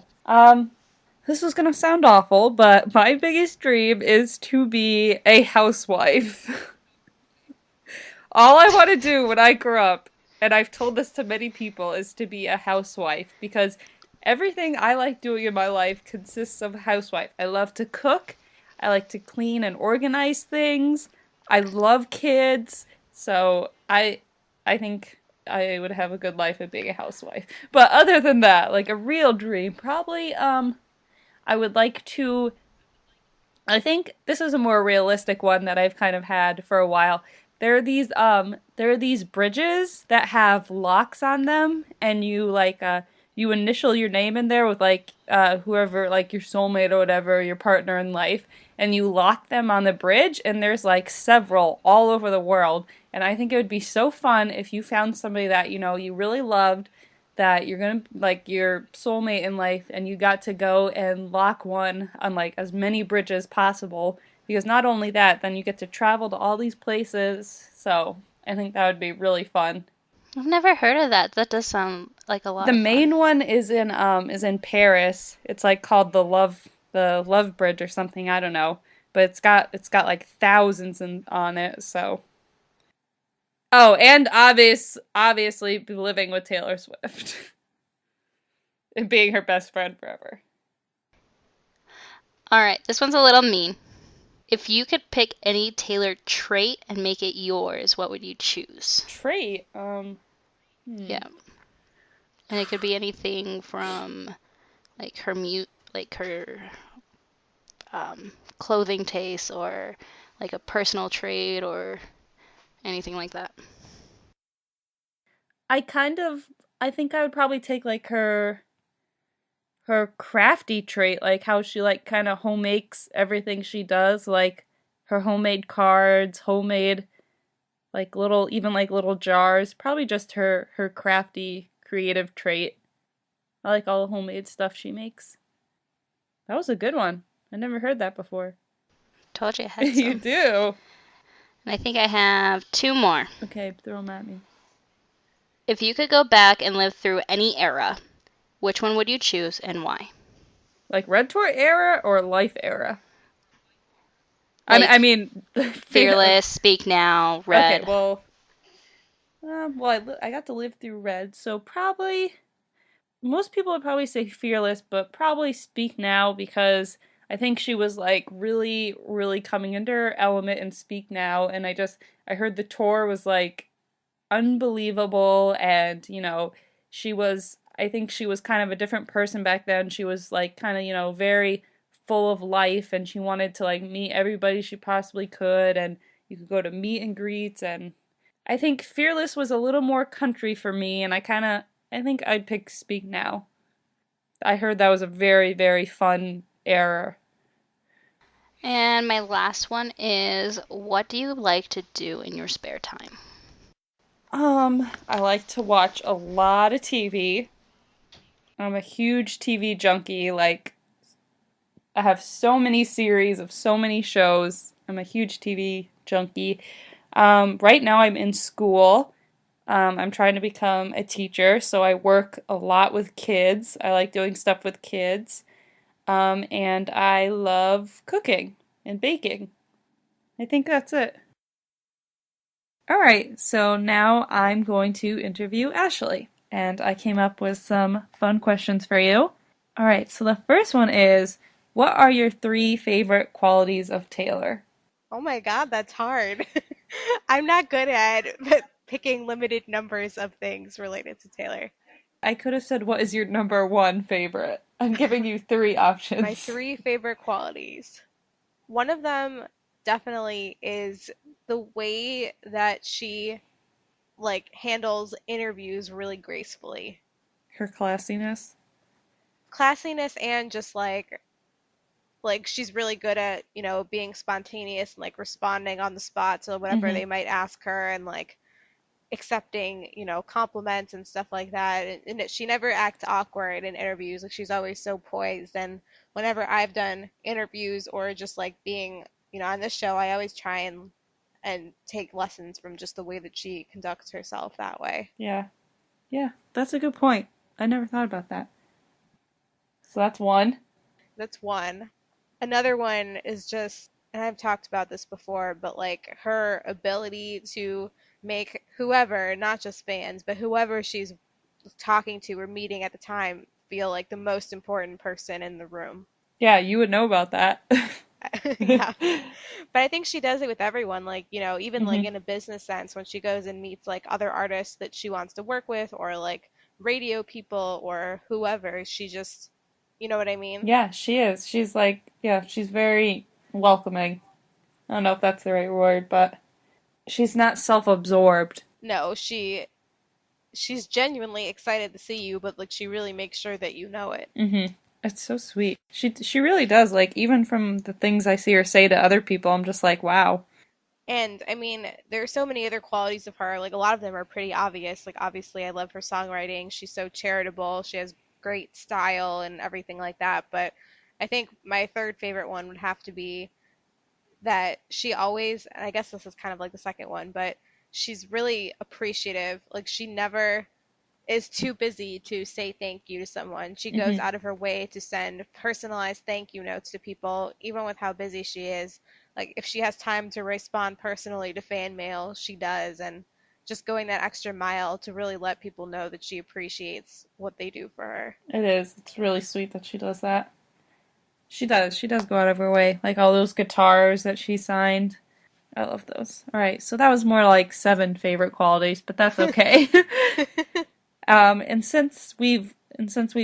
This is gonna sound awful, but my biggest dream is to be a housewife. All I want to do when I grow up, and I've told this to many people, is to be a housewife because everything I like doing in my life consists of housewife. I love to cook. I like to clean and organize things. I love kids. So I think I would have a good life of being a housewife. But other than that, like a real dream, probably I would like to, I think this is a more realistic one that I've kind of had for a while. There are these bridges that have locks on them, and you you initial your name in there with whoever, like your soulmate or whatever, your partner in life, and you lock them on the bridge, and there's like several all over the world. And I think it would be so fun if you found somebody that you really loved, that you're gonna like your soulmate in life, and you got to go and lock one on like as many bridges possible. Because not only that, then you get to travel to all these places. So I think that would be really fun. I've never heard of that. That does sound like a lot The of fun. main one is in Paris. It's like called the Love Bridge or something. I don't know, but it's got like thousands on it. So. Oh, and obviously be living with Taylor Swift and being her best friend forever. Alright, this one's a little mean. If you could pick any Taylor trait and make it yours, what would you choose? Trait. Yeah. And it could be anything from like her clothing taste, or like a personal trait, or anything like that. I think I would probably take like her crafty trait, like how she like kind of home makes everything she does, like her homemade cards, homemade like little jars. Probably just her crafty creative trait. I like all the homemade stuff she makes. That was a good one. I never heard that before. Told you I had some. You do. And I think I have two more. Okay, throw them at me. If you could go back and live through any era, which one would you choose and why? Like Red Tour era or Life era? Like, I mean, Fearless, Speak Now, Red. Okay, well, I got to live through Red, so probably most people would probably say Fearless, but probably Speak Now because I think she was like really, really coming into her element in Speak Now, and I heard the tour was like unbelievable, and she was. I think she was kind of a different person back then. She was like kind of, very full of life, and she wanted to like meet everybody she possibly could, and you could go to meet and greets. And I think Fearless was a little more country for me, and I think I'd pick Speak Now. I heard that was a very, very fun era. And my last one is, what do you like to do in your spare time? I like to watch a lot of TV. I'm a huge TV junkie. Like, I have so many series of so many shows. I'm a huge TV junkie. Right now I'm in school. I'm trying to become a teacher, so I work a lot with kids. I like doing stuff with kids. And I love cooking and baking. I think that's it. Alright, so now I'm going to interview Ashley. And I came up with some fun questions for you. Alright, so the first one is, what are your 3 favorite qualities of Taylor? Oh my God, that's hard. I'm not good at picking limited numbers of things related to Taylor. I could have said, what is your number 1 favorite? I'm giving you 3 options. My 3 favorite qualities. One of them definitely is the way that she like handles interviews really gracefully. Her classiness? Classiness and just like she's really good at, being spontaneous and like responding on the spot to whatever they might ask her, and like accepting, compliments and stuff like that. And she never acts awkward in interviews. Like, she's always so poised. And whenever I've done interviews or just like being, on this show, I always try and take lessons from just the way that she conducts herself that way. Yeah. Yeah, that's a good point. I never thought about that. So that's 1. That's one. Another one is just, and I've talked about this before, but like her ability to make whoever, not just fans, but whoever she's talking to or meeting at the time, feel like the most important person in the room. Yeah, you would know about that. Yeah. But I think she does it with everyone, like, even like in a business sense, when she goes and meets like other artists that she wants to work with, or like radio people or whoever, she just, you know what I mean? Yeah, she is. She's like, yeah, she's very welcoming. I don't know if that's the right word, but she's not self-absorbed. No, she's genuinely excited to see you, but like she really makes sure that you know it. It's so sweet. She really does. Like, even from the things I see her say to other people, I'm just like, wow. And I mean, there are so many other qualities of her. Like, a lot of them are pretty obvious. Like, obviously, I love her songwriting. She's so charitable. She has great style and everything like that. But I think my third favorite one would have to be that she always, and I guess this is kind of like the second one, but she's really appreciative. Like, she never is too busy to say thank you to someone. She goes out of her way to send personalized thank you notes to people, even with how busy she is. Like, if she has time to respond personally to fan mail, she does, and just going that extra mile to really let people know that she appreciates what they do for her. It is. It's really sweet that she does that. She does. She does go out of her way. Like all those guitars that she signed. I love those. All right, so that was more like 7 favorite qualities, but that's okay. And since we've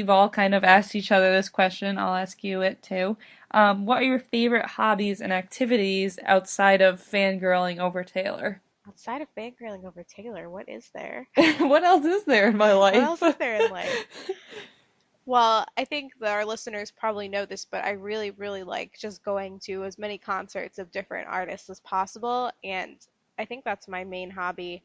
all kind of asked each other this question, I'll ask you it too. What are your favorite hobbies and activities outside of fangirling over Taylor? Outside of fangirling over Taylor, what is there? What else is there in my life? What else is there in life? Well, I think that our listeners probably know this, but I really, really like just going to as many concerts of different artists as possible, and I think that's my main hobby.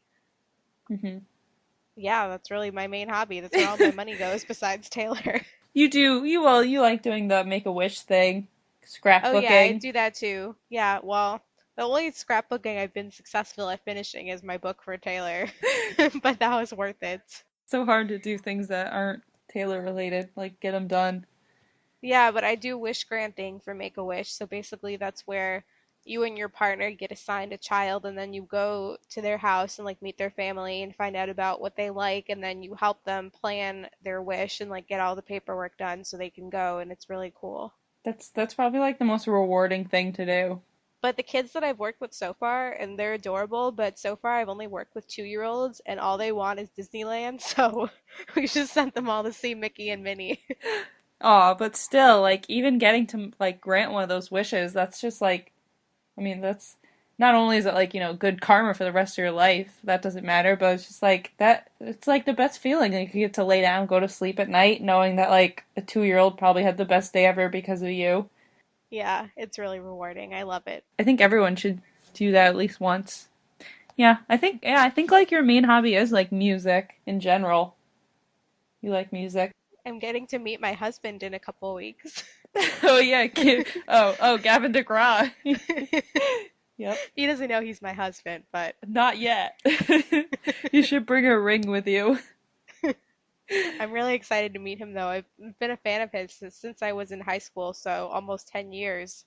Yeah, that's really my main hobby. That's where all my money goes besides Taylor. You like doing the Make-A-Wish thing, scrapbooking. Oh yeah, I do that too. Yeah, well, the only scrapbooking I've been successful at finishing is my book for Taylor, but that was worth it. So hard to do things that aren't Taylor related, like get them done. Yeah, but I do wish granting for Make-A-Wish, so basically that's where you and your partner get assigned a child, and then you go to their house and like meet their family and find out about what they like, and then you help them plan their wish and like get all the paperwork done so they can go, and it's really cool. That's probably like the most rewarding thing to do. But the kids that I've worked with so far, and they're adorable, but so far I've only worked with 2-year-olds, and all they want is Disneyland, so we just sent them all to see Mickey and Minnie. Aw, but still, like, even getting to, like, grant one of those wishes, that's just, like, I mean, that's, not only is it, like, good karma for the rest of your life, that doesn't matter, but it's just, like, it's, like, the best feeling. Like, you get to lay down, go to sleep at night, knowing that, like, a 2-year-old probably had the best day ever because of you. Yeah, it's really rewarding. I love it. I think everyone should do that at least once. Yeah, I think, like, your main hobby is, like, music in general. You like music. I'm getting to meet my husband in a couple weeks. Oh yeah, Gavin DeGraw. Yep. He doesn't know he's my husband, but Not yet. You should bring a ring with you. I'm really excited to meet him though. I've been a fan of his since I was in high school, so almost 10 years.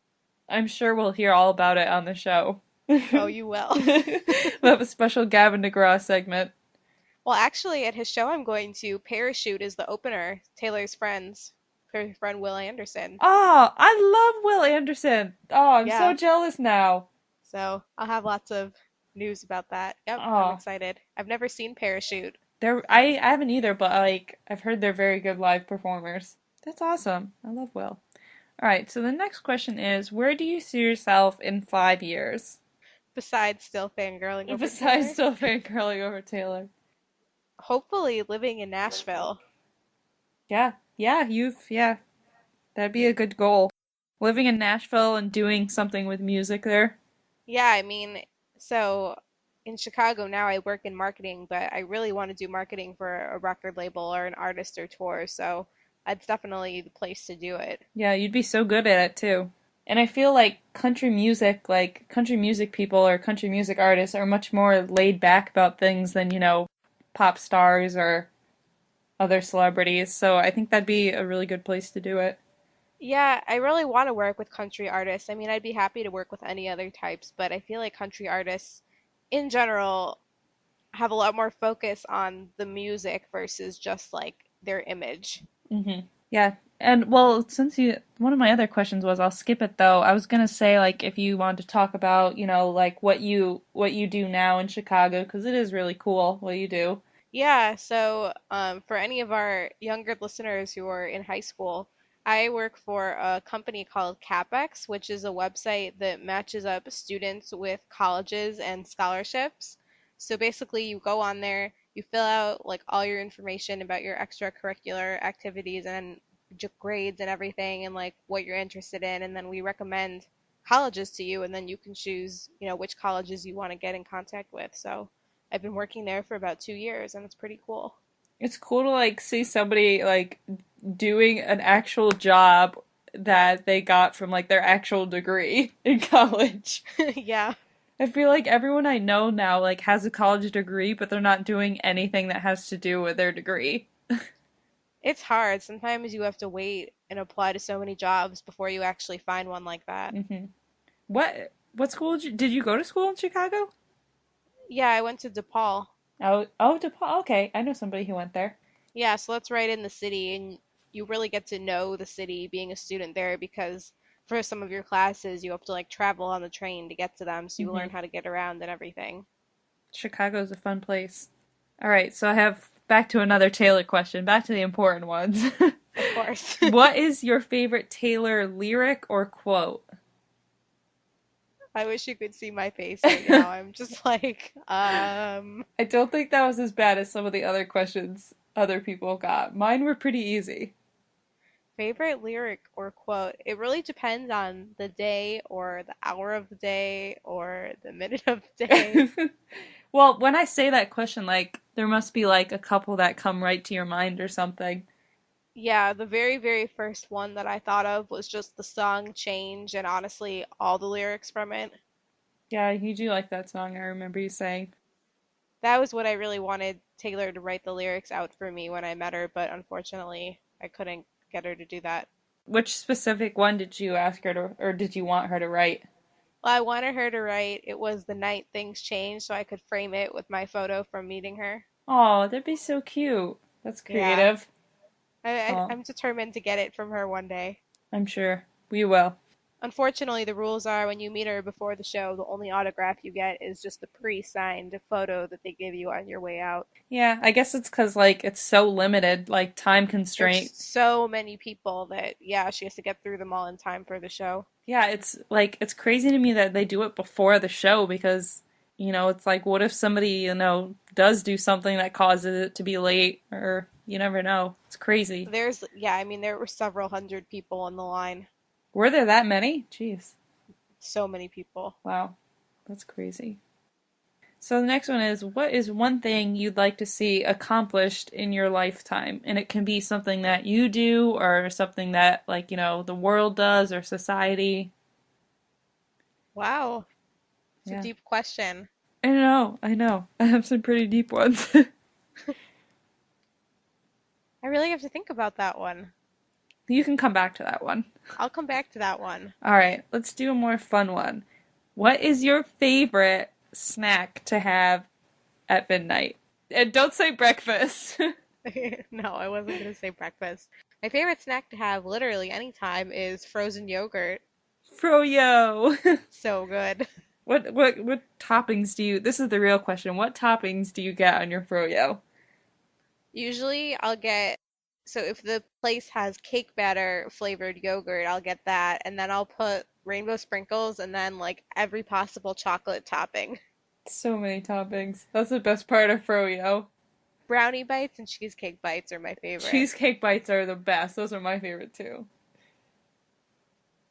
I'm sure we'll hear all about it on the show. Oh, you will. We'll have a special Gavin DeGraw segment. Well, actually, at his show I'm going to, Parachute is the opener, Taylor's her friend Will Anderson. Oh, I love Will Anderson. Oh, I'm so Yeah. jealous now. So I'll have lots of news about that. Yep, Oh. I'm excited. I've never seen Parachute. I haven't either, but like I've heard they're very good live performers. That's awesome. I love Will. All right, so the next question is, where do you see yourself in 5 years? Besides still fangirling over Besides Taylor. still fangirling over Taylor. Hopefully living in Nashville. Yeah, that'd be a good goal. Living in Nashville and doing something with music there. Yeah, I mean, so in Chicago now I work in marketing, but I really want to do marketing for a record label or an artist or tour, so that's definitely the place to do it. Yeah, you'd be so good at it too. And I feel like country music people or country music artists are much more laid back about things than, pop stars or other celebrities. So I think that'd be a really good place to do it. Yeah, I really want to work with country artists. I mean, I'd be happy to work with any other types, but I feel like country artists in general have a lot more focus on the music versus just like their image. Yeah. And well, one of my other questions was, I'll skip it though. I was gonna say like if you wanted to talk about, like what you do now in Chicago, because it is really cool what you do. Yeah, so for any of our younger listeners who are in high school, I work for a company called CapEx, which is a website that matches up students with colleges and scholarships. So basically, you go on there, you fill out like all your information about your extracurricular activities and grades and everything, and like what you're interested in, and then we recommend colleges to you, and then you can choose, which colleges you want to get in contact with. So I've been working there for about 2 years, and it's pretty cool. It's cool to like see somebody like doing an actual job that they got from like their actual degree in college. Yeah. I feel like everyone I know now like has a college degree, but they're not doing anything that has to do with their degree. It's hard. Sometimes you have to wait and apply to so many jobs before you actually find one like that. What school did you go to school in Chicago? Yeah, I went to DePaul. Oh, DePaul. Okay, I know somebody who went there. Yeah, so that's right in the city, and you really get to know the city being a student there because for some of your classes you have to like travel on the train to get to them, so you learn how to get around and everything. Chicago's a fun place. All right, so I have back to another Taylor question, back to the important ones. Of course. What is your favorite Taylor lyric or quote? I wish you could see my face right now. I'm just like, I don't think that was as bad as some of the other questions other people got. Mine were pretty easy. Favorite lyric or quote? It really depends on the day or the hour of the day or the minute of the day. Well, when I say that question, like, there must be like a couple that come right to your mind or something. Yeah, the very, very first one that I thought of was just the song Change, and honestly, all the lyrics from it. Yeah, you do like that song, I remember you saying. That was what I really wanted Taylor to write the lyrics out for me when I met her, but unfortunately, I couldn't get her to do that. Which specific one did you ask her to, or did you want her to write? Well, I wanted her to write, it was the night things changed, so I could frame it with my photo from meeting her. Oh, that'd be so cute. That's creative. Yeah. I'm determined to get it from her one day. I'm sure. We will. Unfortunately, the rules are when you meet her before the show, the only autograph you get is just the pre-signed photo that they give you on your way out. Yeah, I guess it's because, like, it's so limited, like, time There's constraint. so many people that, yeah, she has to get through them all in time for the show. Yeah, it's, like, it's crazy to me that they do it before the show because, it's like, what if somebody, does do something that causes it to be late, or you never know. It's crazy. There were several hundred people on the line. Were there that many? Jeez. So many people. Wow. That's crazy. So the next one is, what is one thing you'd like to see accomplished in your lifetime? And it can be something that you do or something that, like, the world does or society. Wow. It's Yeah. a deep question. I know. I have some pretty deep ones. I really have to think about that one. You can come back to that one. I'll come back to that one. All right, let's do a more fun one. What is your favorite snack to have at midnight? And don't say breakfast. No, I wasn't going to say breakfast. My favorite snack to have literally anytime is frozen yogurt. Froyo. So good. What toppings do you... This is the real question. What toppings do you get on your froyo? Usually so if the place has cake batter flavored yogurt, I'll get that. And then I'll put rainbow sprinkles and then like every possible chocolate topping. So many toppings. That's the best part of froyo. Brownie bites and cheesecake bites are my favorite. Cheesecake bites are the best. Those are my favorite too.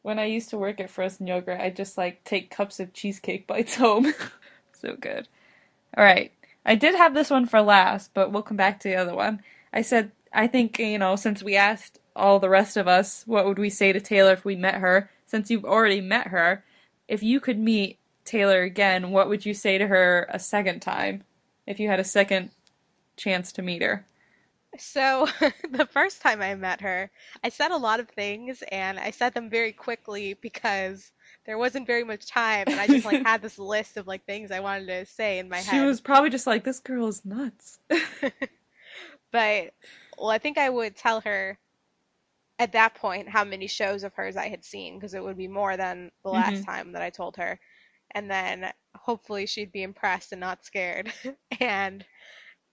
When I used to work at Frozen Yogurt, I'd just like take cups of cheesecake bites home. So good. All right. I did have this one for last, but we'll come back to the other one. I think, since we asked all the rest of us, what would we say to Taylor if we met her? Since you've already met her, if you could meet Taylor again, what would you say to her a second time? If you had a second chance to meet her. So the first time I met her, I said a lot of things and I said them very quickly because there wasn't very much time and I just like had this list of like things I wanted to say in my head. She was probably just like, this girl is nuts. But, well, I think I would tell her at that point how many shows of hers I had seen because it would be more than the last time that I told her. And then hopefully she'd be impressed and not scared. And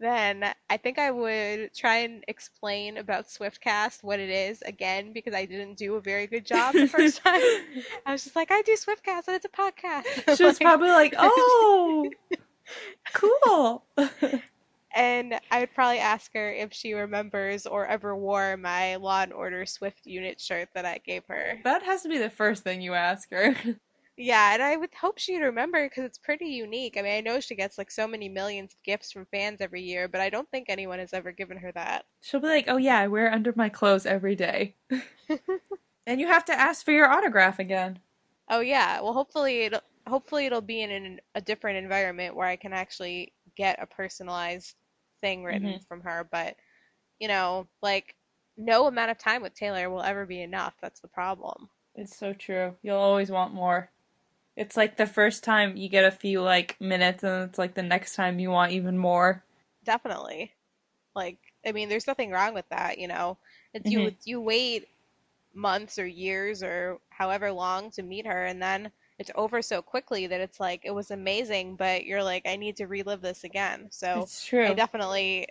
then I think I would try and explain about Swiftcast, what it is, again, because I didn't do a very good job the first time. I was just like, I do Swiftcast and it's a podcast. She was probably like, oh, cool. And I would probably ask her if she remembers or ever wore my Law and Order Swift unit shirt that I gave her. That has to be the first thing you ask her. Yeah, and I would hope she'd remember because it's pretty unique. I mean, I know she gets like so many millions of gifts from fans every year, but I don't think anyone has ever given her that. She'll be like, oh yeah, I wear it under my clothes every day. And you have to ask for your autograph again. Oh yeah, well hopefully it'll be in a different environment where I can actually get a personalized thing written from her, but like no amount of time with Taylor will ever be enough. That's the problem. It's so true. You'll always want more. It's like the first time you get a few like minutes and it's like the next time you want even more. Definitely. Like, I mean, there's nothing wrong with that, It's you wait months or years or however long to meet her and then it's over so quickly that it's like it was amazing, but you're like, I need to relive this again. So it's true. I definitely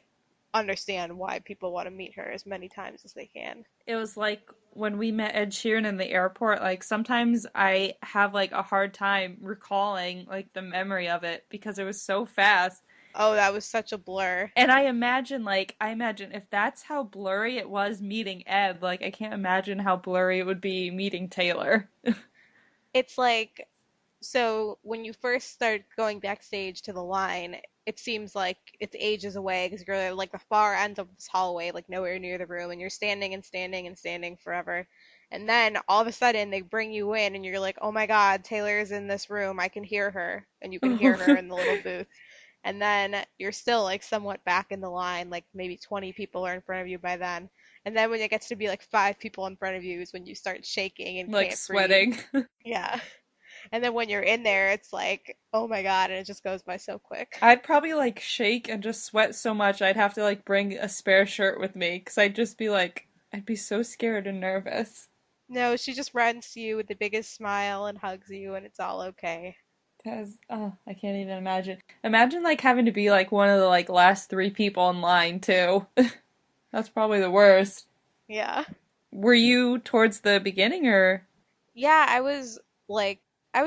understand why people want to meet her as many times as they can. It was like when we met Ed Sheeran in the airport, like sometimes I have like a hard time recalling like the memory of it because it was so fast. Oh, that was such a blur. And I imagine if that's how blurry it was meeting Ed, like I can't imagine how blurry it would be meeting Taylor. It's like, so when you first start going backstage to the line, it seems like it's ages away because you're like the far end of this hallway, like nowhere near the room, and you're standing and standing and standing forever. And then all of a sudden they bring you in and you're like, oh my God, Taylor's in this room. I can hear her. And you can hear her in the little booth. And then you're still like somewhat back in the line, like maybe 20 people are in front of you by then. And then when it gets to be like 5 people in front of you is when you start shaking and like can't sweating. breathe. Yeah. And then when you're in there, it's like, oh my God, and it just goes by so quick. I'd probably like shake and just sweat so much I'd have to like bring a spare shirt with me because I'd just be like, I'd be so scared and nervous. No, she just runs to you with the biggest smile and hugs you, and it's all okay. Because, oh, I can't even imagine. Imagine, like, having to be, like, one of the, like, last 3 people in line, too. That's probably the worst. Yeah. Were you towards the beginning, or? Yeah, I was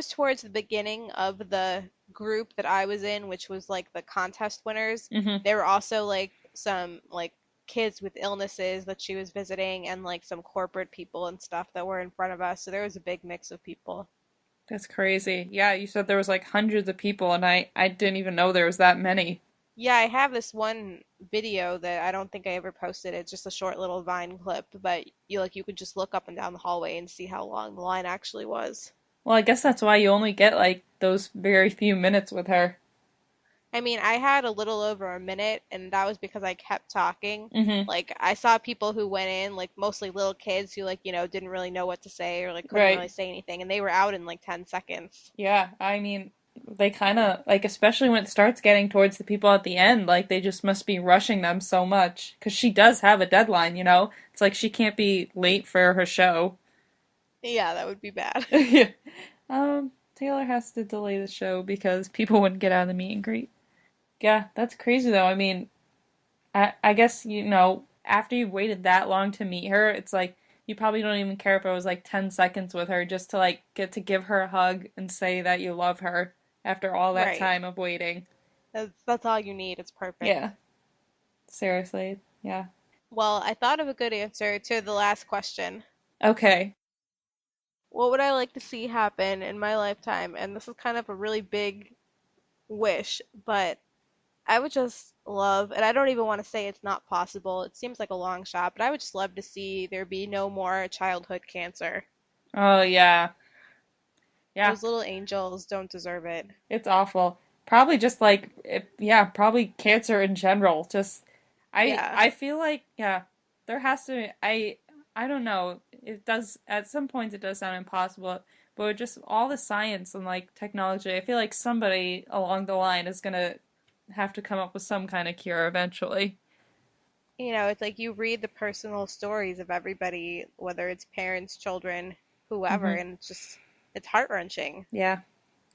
towards the beginning of the group that I was in, which was like the contest winners. Mm-hmm. There were also like some like kids with illnesses that she was visiting and like some corporate people and stuff that were in front of us. So there was a big mix of people. That's crazy. Yeah, you said there was, like, hundreds of people, and I didn't even know there was that many. Yeah, I have this one video that I don't think I ever posted. It's just a short little Vine clip, but you could just look up and down the hallway and see how long the line actually was. Well, I guess that's why you only get, like, those very few minutes with her. I mean, I had a little over a minute, and that was because I kept talking. Mm-hmm. Like, I saw people who went in, like, mostly little kids who, like, didn't really know what to say or, like, couldn't Right. really say anything, and they were out in, like, 10 seconds. Yeah, I mean, they kind of, like, especially when it starts getting towards the people at the end, like, they just must be rushing them so much. Because she does have a deadline, you know? It's like she can't be late for her show. Yeah, that would be bad. Taylor has to delay the show because people wouldn't get out of the meet and greet. Yeah, that's crazy though. I mean, I guess, after you've waited that long to meet her, it's like, you probably don't even care if it was like 10 seconds with her just to like get to give her a hug and say that you love her after all that Right. time of waiting. That's all you need. It's perfect. Yeah. Seriously. Yeah. Well, I thought of a good answer to the last question. Okay. What would I like to see happen in my lifetime? And this is kind of a really big wish, but I would just love, and I don't even want to say it's not possible. It seems like a long shot, but I would just love to see there be no more childhood cancer. Oh, yeah. Yeah. Those little angels don't deserve it. It's awful. Probably just like, probably cancer in general. Just, Yeah. I feel like, there has to be, I don't know. It does, at some points it does sound impossible, but with just all the science and like technology, I feel like somebody along the line is gonna have to come up with some kind of cure eventually. It's like you read the personal stories of everybody, whether it's parents, children, whoever, Mhm. and it's heart-wrenching. Yeah,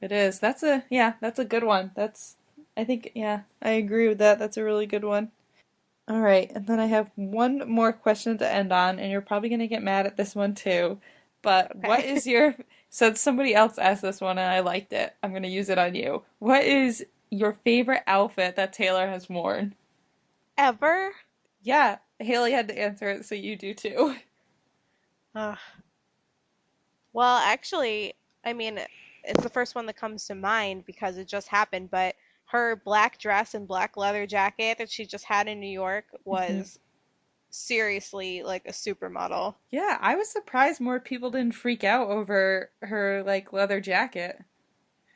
it is. That's a good one. I think, I agree with that. That's a really good one. All right, and then I have one more question to end on, and you're probably going to get mad at this one too. But what Okay. is since somebody else asked this one and I liked it, I'm going to use it on you. What is your favorite outfit that Taylor has worn? Ever? Yeah, Haley had to answer it, so you do too. Ugh. Well, actually, I mean, it's the first one that comes to mind because it just happened, but her black dress and black leather jacket that she just had in New York was seriously like a supermodel. Yeah, I was surprised more people didn't freak out over her like leather jacket.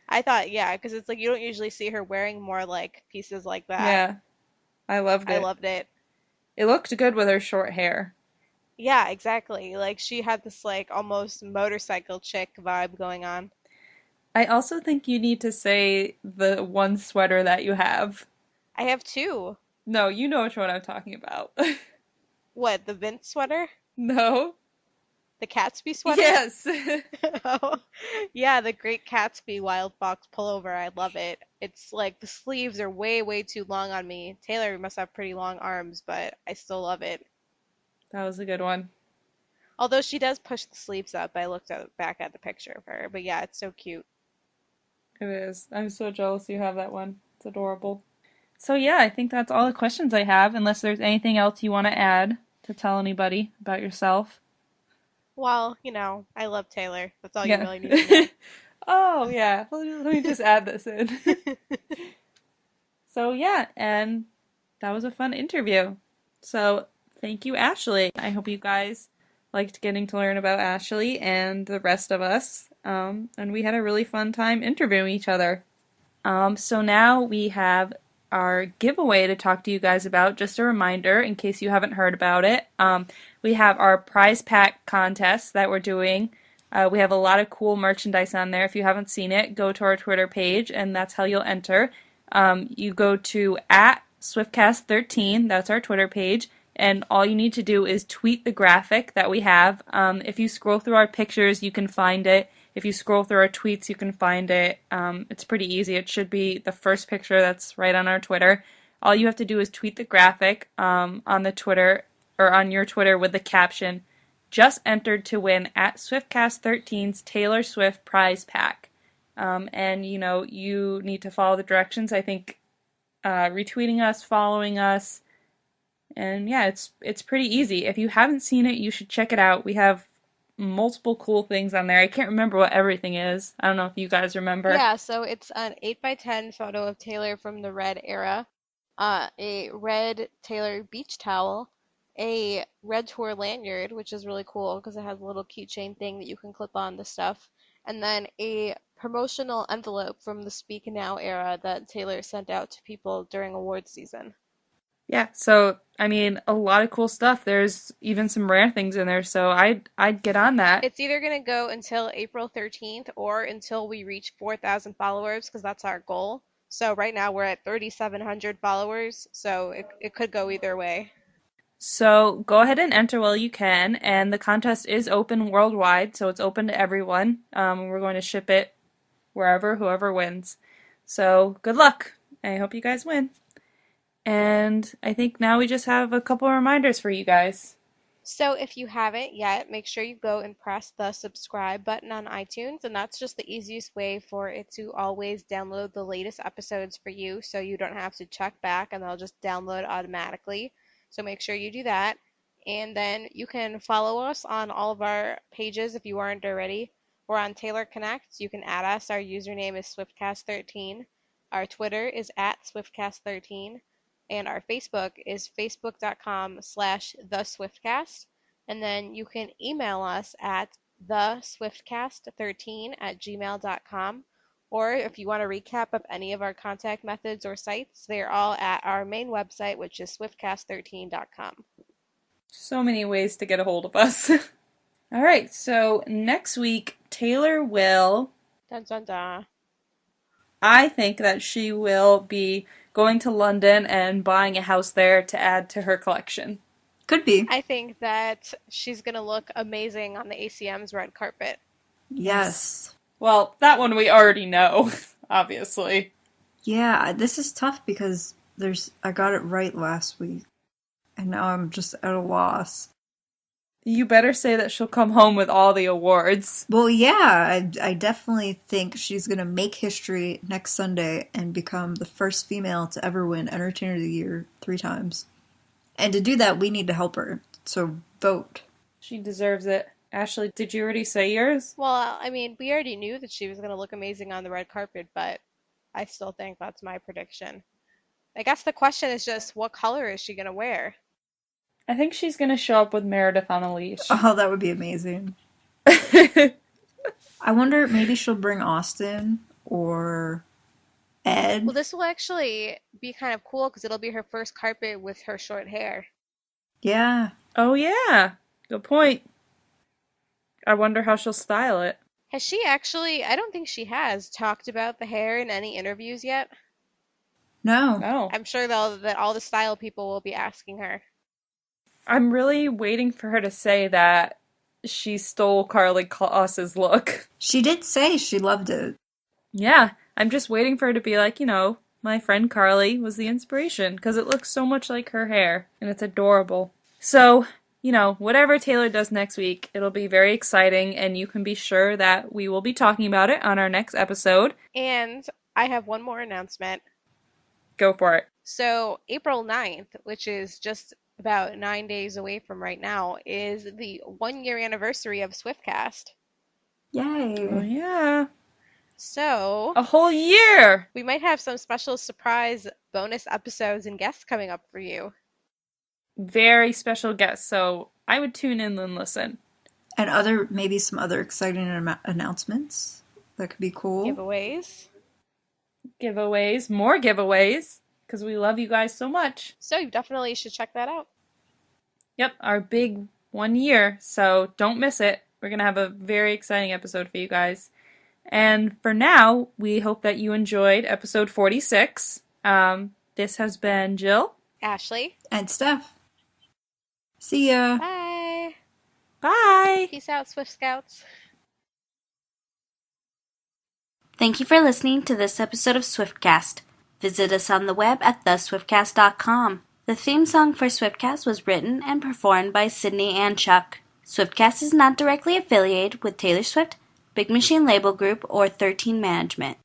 I thought, yeah, because it's like you don't usually see her wearing more like pieces like that. Yeah, I loved I it. loved it. It looked good with her short hair. Yeah, exactly. Like she had this like almost motorcycle chick vibe going on. I also think you need to say the one sweater that you have. I have two. No, you know which one I'm talking about. What, the Vince sweater? No? The Catsby sweater? Yes. Oh, yeah, the Great Catsby Wild Fox pullover. I love it. It's like the sleeves are way, way too long on me. Taylor must have pretty long arms, but I still love it. That was a good one. Although she does push the sleeves up. I looked back at the picture of her. But yeah, it's so cute. It is. I'm so jealous you have that one. It's adorable. So yeah, I think that's all the questions I have, unless there's anything else you want to add to tell anybody about yourself. Well, I love Taylor. That's all Yeah. you really need to know. Oh, yeah. Let me just add this in. So yeah, and that was a fun interview. So thank you, Ashley. I hope you guys liked getting to learn about Ashley and the rest of us. And we had a really fun time interviewing each other. So now we have our giveaway to talk to you guys about. Just a reminder, in case you haven't heard about it, we have our prize pack contest that we're doing. We have a lot of cool merchandise on there. If you haven't seen it, go to our Twitter page, and that's how you'll enter. You go to @Swiftcast13, that's our Twitter page, and all you need to do is tweet the graphic that we have. If you scroll through our pictures, you can find it. If you scroll through our tweets, you can find it. It's pretty easy. It should be the first picture that's right on our Twitter. All you have to do is tweet the graphic on the Twitter, or on your Twitter, with the caption, "Just entered to win at Swiftcast13's Taylor Swift prize pack." And, you need to follow the directions. I think retweeting us, following us, and yeah, it's pretty easy. If you haven't seen it, you should check it out. We have multiple cool things on there. I can't remember what everything is. I don't know if you guys remember. Yeah, so it's an 8x10 photo of Taylor from the Red era, a red Taylor beach towel, a Red Tour lanyard, which is really cool because it has a little keychain thing that you can clip on the stuff, and then a promotional envelope from the Speak Now era that Taylor sent out to people during awards season. Yeah, so, a lot of cool stuff. There's even some rare things in there, so I'd get on that. It's either going to go until April 13th or until we reach 4,000 followers, because that's our goal. So right now we're at 3,700 followers, so it could go either way. So go ahead and enter while you can, and the contest is open worldwide, so it's open to everyone. We're going to ship it wherever, whoever wins. So good luck. I hope you guys win. And I think now we just have a couple of reminders for you guys. So if you haven't yet, make sure you go and press the subscribe button on iTunes, and that's just the easiest way for it to always download the latest episodes for you, so you don't have to check back and they'll just download automatically. So make sure you do that. And then you can follow us on all of our pages if you aren't already. We're on Taylor Connect. You can add us. Our username is Swiftcast13. Our Twitter is at Swiftcast13. And our Facebook is facebook.com/theswiftcast. And then you can email us at theswiftcast13@gmail.com. Or if you want a recap of any of our contact methods or sites, they're all at our main website, which is swiftcast13.com. So many ways to get a hold of us. All right, so next week, Taylor will... Dun dun dun. I think that she will be going to London and buying a house there to add to her collection. Could be. I think that she's going to look amazing on the ACM's red carpet. Yes. Well, that one we already know, obviously. Yeah, this is tough because I got it right last week, and now I'm just at a loss. You better say that she'll come home with all the awards. Well, yeah, I definitely think she's going to make history next Sunday and become the first female to ever win Entertainer of the Year 3 times. And to do that, we need to help her. So vote. She deserves it. Ashley, did you already say yours? Well, we already knew that she was going to look amazing on the red carpet, but I still think that's my prediction. I guess the question is just, what color is she going to wear? I think she's going to show up with Meredith on a leash. Oh, that would be amazing. I wonder, maybe she'll bring Austin or Ed. Well, this will actually be kind of cool because it'll be her first carpet with her short hair. Yeah. Oh, yeah. Good point. I wonder how she'll style it. Has she actually, I don't think she has, talked about the hair in any interviews yet? No. No. I'm sure that all the style people will be asking her. I'm really waiting for her to say that she stole Carly Kloss's look. She did say she loved it. Yeah, I'm just waiting for her to be like, my friend Carly was the inspiration, because it looks so much like her hair, and it's adorable. So, whatever Taylor does next week, it'll be very exciting, and you can be sure that we will be talking about it on our next episode. And I have one more announcement. Go for it. So, April 9th, which is just about 9 days away from right now, is the 1-year anniversary of Swiftcast. Yay. Oh, yeah. So, A whole year! we might have some special surprise bonus episodes and guests coming up for you. Very special guest, so I would tune in and listen. And maybe some other exciting announcements that could be cool. Giveaways. More giveaways, because we love you guys so much. So, you definitely should check that out. Yep, our big 1 year, so don't miss it. We're going to have a very exciting episode for you guys. And for now, we hope that you enjoyed episode 46. This has been Jill. Ashley. And Steph. See ya. Bye. Bye! Peace out, Swift Scouts. Thank you for listening to this episode of Swiftcast. Visit us on the web at theswiftcast.com. The theme song for Swiftcast was written and performed by Sydney and Chuck. Swiftcast is not directly affiliated with Taylor Swift, Big Machine Label Group, or 13 Management.